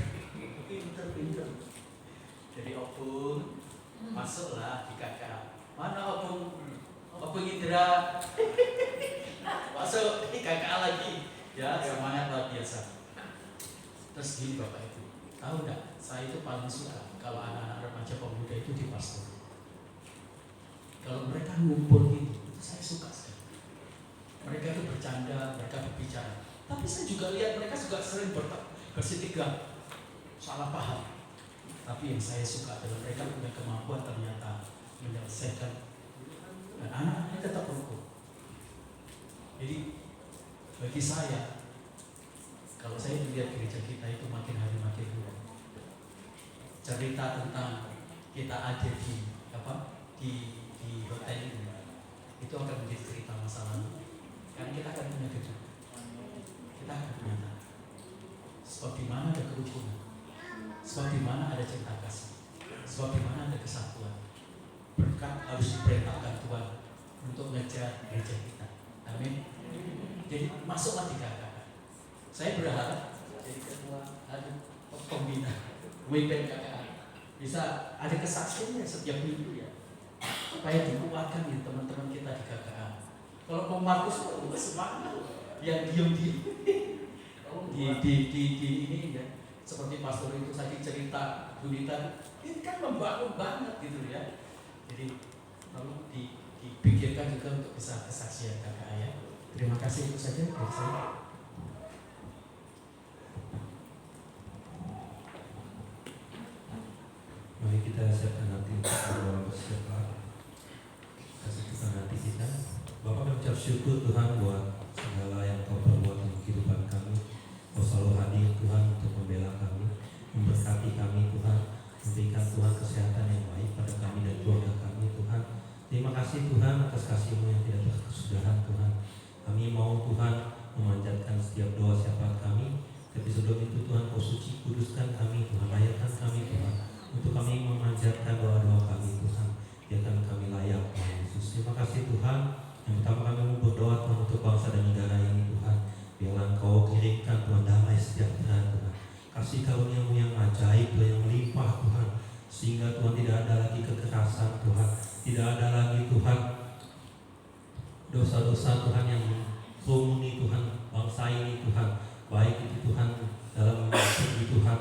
Speaker 2: Jadi Opung masuklah di KKA. Mana Opung Indra? Masuk di KKA lagi. Ya, semangat luar biasa. Terus gini Bapak Ibu, tahu enggak? Saya itu paling suka kalau anak-anak remaja pemuda itu di pastor. Kalau mereka ngumpul gitu, itu saya suka sekali. Mereka itu bercanda, mereka berbicara. Tapi saya juga lihat mereka juga sering bersitiga salah paham. Tapi yang saya suka adalah mereka punya kemampuan ternyata menyelesaikan dan anak-anaknya tetap rukun. Jadi bagi saya, kalau saya melihat gereja kita itu makin hari makin kuat. Cerita tentang kita ada di hotel ini, itu akan menjadi cerita masa lalu. Karena kita akan punya gedung. kita akan punya tanah. Sebab di mana ada kerukunan, sebab di mana ada cinta kasih, sebab di mana ada kesatuan. Berkat harus diperintahkan Tuhan untuk mengejar gereja kita. Amin. Jadi masuklah di KKA. Saya berharap jadi ketua pembina WPN KKA bisa ada kesaksiannya setiap minggu ya, supaya dikuatkan ya teman-teman kita di KKA. Kalau Pak Markus itu semangat, yang diam di ini ya, seperti pastor itu tadi cerita Bunita, ini kan membangun banget gitu ya. Jadi tolong dipikirkan juga untuk bisa kesaksian KKA ya. Terima kasih, itu saja dari saya.
Speaker 4: Mari kita siapkan hati untuk berdoa bersama. Kasih kita hati kita. Bapak kami ucap syukur Tuhan buat segala yang Kau perbuat dalam kehidupan kami. Kau selalu hadir Tuhan untuk membela kami, memberkati kami Tuhan, memberikan Tuhan kesehatan yang baik pada kami dan keluarga kami Tuhan. Terima kasih Tuhan atas kasih-Mu yang tidak berkesudahan Tuhan. Kami mau Tuhan memanjatkan setiap doa syafaat kami, tapi sebelum itu Tuhan Kau suci kuduskan kami Tuhan, layakkan kami Tuhan, untuk kami memanjatkan doa-doa kami Tuhan, biarkan kami layak Tuhan Yesus. Terima kasih Tuhan. Yang pertama kami mau berdoa Tuhan untuk bangsa dan negara ini Tuhan, biarlah Engkau kirimkan Tuhan damai sejahtera Tuhan, kasih karunia-Mu yang ajaib Tuhan, yang melimpah Tuhan, sehingga Tuhan tidak ada lagi kekerasan Tuhan, tidak ada lagi Tuhan dosa-dosa Tuhan yang kerumuni Tuhan bangsa ini Tuhan, baik itu Tuhan dalam segi Tuhan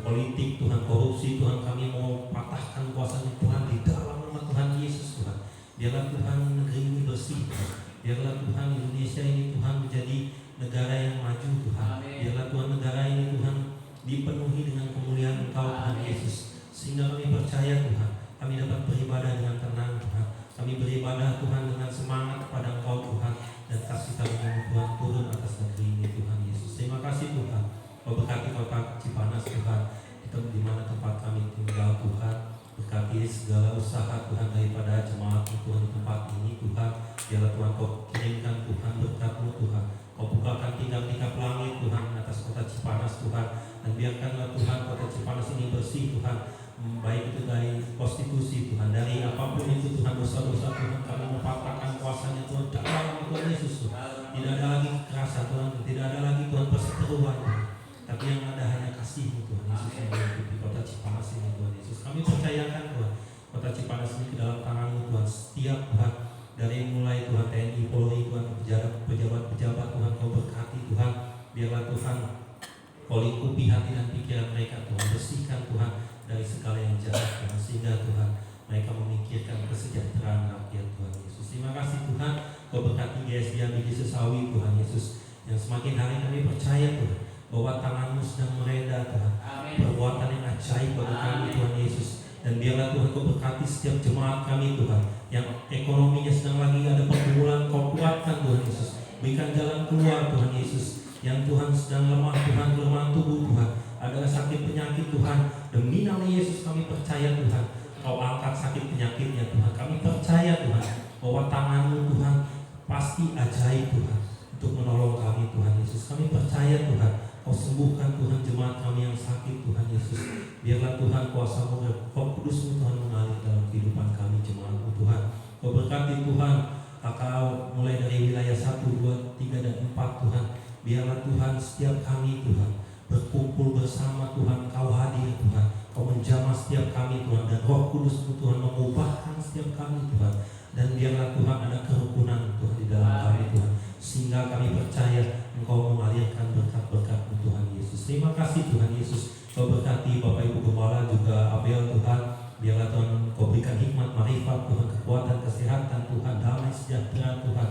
Speaker 4: politik Tuhan, korupsi Tuhan. Kami mau patahkan kuasa Tuhan di dalam nama Tuhan Yesus Tuhan. Biarlah Tuhan negeri ini bersih Tuhan. Biarlah Tuhan Indonesia ini Tuhan menjadi negara yang maju Tuhan. Biarlah Tuhan negara ini Tuhan dipenuhi dengan kemuliaan Engkau Tuhan Yesus, sehingga kami percaya Tuhan, kami dapat beribadah dengan tenang Tuhan. Kami beribadah Tuhan dengan semangat kepada Engkau Tuhan, dan kasih karunia Tuhan turun atas negeri ini Tuhan Yesus. Terima kasih Tuhan. Kau berkati Kota Cipanas Tuhan, di mana tempat kami tinggal Tuhan. Berkati segala usaha Tuhan daripada jemaat Tuhan di tempat ini Tuhan. Biarlah Tuhan Kau kirimkan Tuhan berkat-Mu Tuhan. Kau bukakan tingkap-tingkap langit Tuhan atas Kota Cipanas Tuhan, dan biarkanlah Tuhan Kota Cipanas ini bersih Tuhan, baik itu dari prostitusi Tuhan, dari apapun itu Tuhan, dosa-dosa Tuhan. Kami mempatahkan kuasanya Tuhan dalam nama Tuhan Yesus Tuhan. Tidak ada lagi kekerasan Tuhan, tidak ada lagi Tuhan perseteruan Tuhan, tapi yang ada hanya kasih-Mu Tuhan Yesus yang meliputi Kota Cipanas ini Tuhan Yesus. Kami percayakan Tuhan Kota Cipanas ini ke dalam tangan-Mu Tuhan. Setiap Tuhan, dari mulai Tuhan TNI, Polri Tuhan, pejabat-pejabat Tuhan, Kau berkati Tuhan. Biarlah Tuhan Kau lingkupi hati dan pikiran mereka Tuhan, bersihkan Tuhan dari segala yang jahat Tuhan, sehingga Tuhan mereka memikirkan kesejahteraan rakyat Tuhan Yesus. Terima kasih Tuhan. Kau berkati GSD Biji Sesawi Tuhan Yesus, yang semakin hari kami percaya Tuhan bahwa tangan-Mu sedang mereda Tuhan, perbuatan yang ajaib bagi kami Tuhan Yesus. Dan biarlah Tuhan Kau berkati setiap jemaat kami Tuhan, yang ekonominya sedang lagi ada pergumulan, Kau kuatkan Tuhan Yesus, berikan jalan keluar Tuhan Yesus. Yang Tuhan sedang lemah Tuhan, kelemahan tubuh Tuhan, ada sakit penyakit Tuhan, demi nama Yesus kami percaya Tuhan, Kau angkat sakit penyakitnya Tuhan. Kami percaya Tuhan bahwa tangan-Mu Tuhan pasti ajaib Tuhan untuk menolong kami Tuhan Yesus. Kami percaya Tuhan Kau sembuhkan Tuhan jemaat kami yang sakit Tuhan Yesus. Biarlah Tuhan kuasa-Mu dan Roh Kudus-Mu Tuhan mengalir dalam kehidupan kami jemaat-Mu Tuhan. Kau berkati Tuhan KKA mulai dari wilayah 1, 2, 3, dan 4 Tuhan. Biarlah Tuhan setiap kami Tuhan berkumpul bersama Tuhan, Kau hadir Tuhan, Kau menjamah setiap kami Tuhan, dan Roh Kudus-Mu Tuhan mengubahkan setiap kami Tuhan. Dan biarlah Tuhan ada kerukunan Tuhan di dalam kami Tuhan, sehingga kami percaya Engkau mengalirkan berkat-berkat-Mu Tuhan Yesus. Terima kasih Tuhan Yesus. Kau berkati Bapak Ibu Gembala juga Abel Tuhan. Biarlah Tuhan Kau berikan hikmat, marifat Tuhan, kekuatan, kesehatan Tuhan, damai sejahtera Tuhan,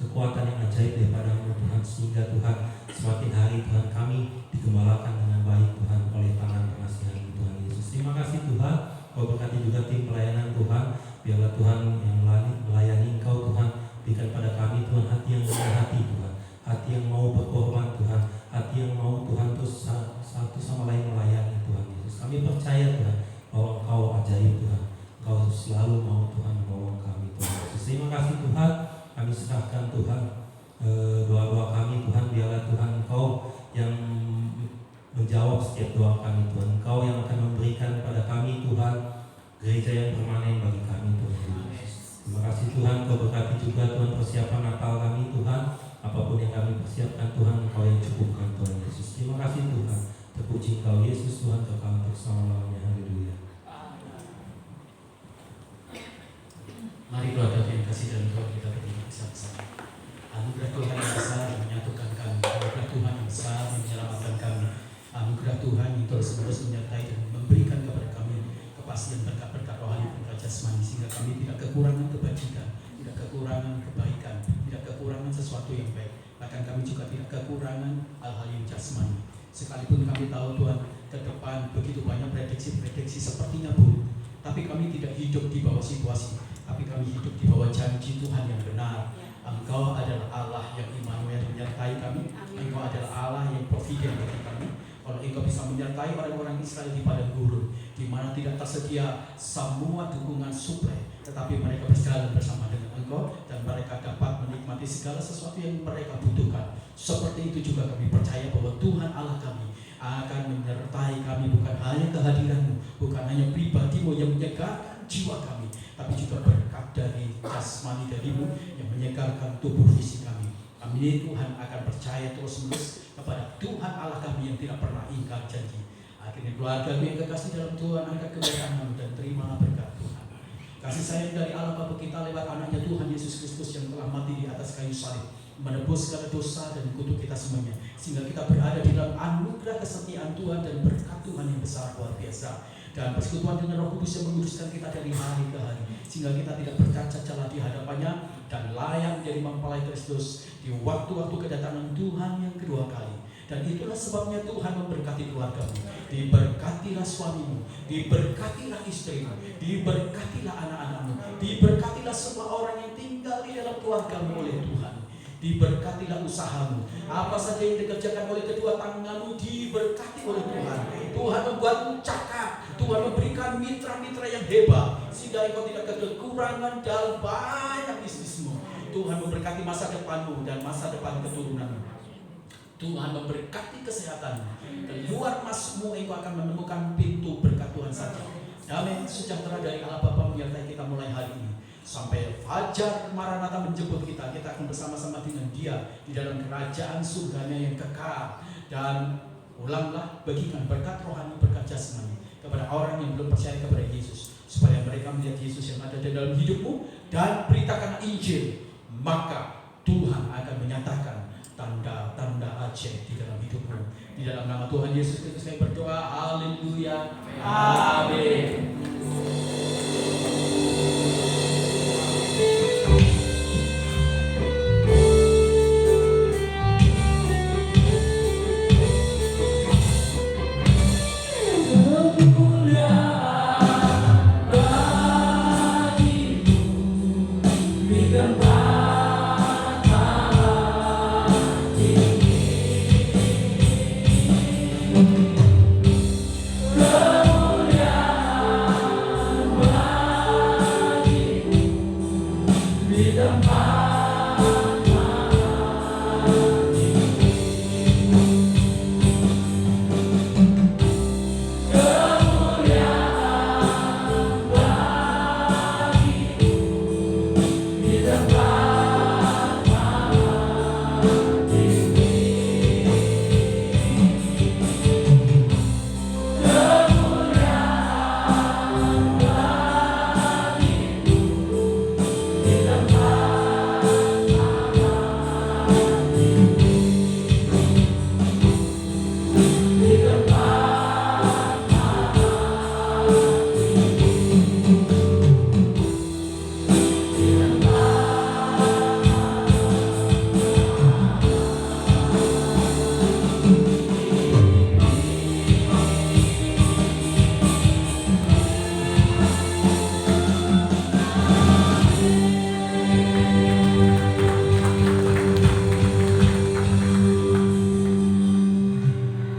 Speaker 4: kekuatan yang ajaib daripada-Mu Tuhan, sehingga Tuhan semakin hari Tuhan kami digembalakan dengan baik Tuhan oleh tangan pengasihan-Mu Tuhan Yesus. Terima kasih Tuhan. Kau berkati juga tim pelayanan Tuhan. Biarlah Tuhan yang melayani Engkau Tuhan, berikan pada kami Tuhan hati yang rendah hati Tuhan, hati yang mau berkorban Tuhan, hati yang mau Tuhan terus satu sama lain melayani Tuhan Yesus. Kami percaya Tuhan bahwa Engkau ajaib Tuhan, Engkau selalu mau Tuhan menolong kami Tuhan Yesus. Terima kasih Tuhan. Kami serahkan Tuhan doa-doa kami Tuhan, biarlah Tuhan Engkau
Speaker 6: doa kami Tuhan. Engkau yang akan memberikan pada kami Tuhan gereja yang permanen bagi kami Tuhan Yesus. Terima kasih Tuhan, Kau berkati juga Tuhan persiapan Natal kami Tuhan. Apapun yang kami persiapkan Tuhan, Engkau yang cukupkan Tuhan Yesus. Terima kasih Tuhan. Terpuji Engkau Yesus Tuhan, kekal untuk selama-lamanya. Haleluya.
Speaker 2: Mari keluarga yang kasih dan Tuhan kita berdiri bersama-sama. Anugerah Tuhan yang besar yang menyatukan kami, anugerah Tuhan yang besar yang menyelamatkan kami, anugerah Tuhan yang terus-menerus menyertai dan memberikan kepada kami kepastian berkat-berkat rohani dan jasmani, sehingga kami tidak kekurangan kebajikan, tidak kekurangan kebaikan, tidak kekurangan sesuatu yang baik, bahkan kami juga tidak kekurangan hal-hal yang jasmani. Sekalipun kami tahu Tuhan ke depan begitu banyak prediksi-prediksi sepertinya buruk, tapi kami tidak hidup di bawah situasi, tapi kami hidup di bawah janji Tuhan yang benar. Engkau adalah Allah yang Immanuel menyertai kami. Engkau adalah Allah yang providen bagi kami. Kalau Engkau bisa menyertai orang-orang Israel di padang gurun, di mana tidak tersedia semua dukungan suplai, tetapi mereka berjalan bersama dengan Engkau dan mereka dapat menikmati segala sesuatu yang mereka butuhkan. Seperti itu juga kami percaya bahwa Tuhan Allah kami akan menyertai kami, bukan hanya kehadiran-Mu, bukan hanya pribadi-Mu yang menyegarkan jiwa kami, tapi juga berkat dari jasmani dari-Mu yang menyegarkan tubuh fisik kami. Kami Tuhan akan percaya terus-menerus kepada Tuhan Allah kami yang tidak pernah ingkar janji. Akhirnya keluarga yang kekasih dalam Tuhan, angkat keberkahan dan terima berkat Tuhan. Kasih sayang dari Allah Bapa kita lewat anaknya Tuhan Yesus Kristus yang telah mati di atas kayu salib, menebus segala dosa dan kutuk kita semuanya, sehingga kita berada di dalam anugerah kesetiaan Tuhan dan berkat Tuhan yang besar luar biasa. Dan persekutuan dengan Roh Kudus yang menguduskan kita dari hari ke hari, sehingga kita tidak bercacat celah di hadapannya dan layak menjadi mempelai Kristus di waktu-waktu kedatangan Tuhan yang kedua kali. Dan itulah sebabnya Tuhan memberkati keluargamu, diberkatilah suamimu, diberkatilah istrimu, diberkatilah anak-anakmu, diberkatilah semua orang yang tinggal di dalam keluargamu oleh Tuhan. Diberkatilah usahamu, apa saja yang dikerjakan oleh kedua tanganmu diberkati oleh Tuhan. Tuhan membuatmu cakap, Tuhan memberikan mitra-mitra yang hebat, sehingga engkau tidak kekurangan dalam banyak bisnismu. Tuhan memberkati masa depanmu dan masa depan keturunanmu. Tuhan memberkati kesehatanmu. Keluar masukmu engkau akan menemukan pintu berkat Tuhan saja. Damai sejahtera dari Allah Bapa menyertai kita mulai hari ini sampai fajar Maranatha menjemput kita. Kita akan bersama-sama dengan Dia di dalam kerajaan surganya yang kekal. Dan ulanglah, bagikan berkat rohani, berkat jasmani kepada orang yang belum percaya kepada Yesus, supaya mereka melihat Yesus yang ada di dalam hidupmu dan beritakan Injil. Maka Tuhan akan menyatakan tanda-tanda ajaib di dalam hidupmu. Di dalam nama Tuhan Yesus Kristus saya berdoa. Haleluya. Amin.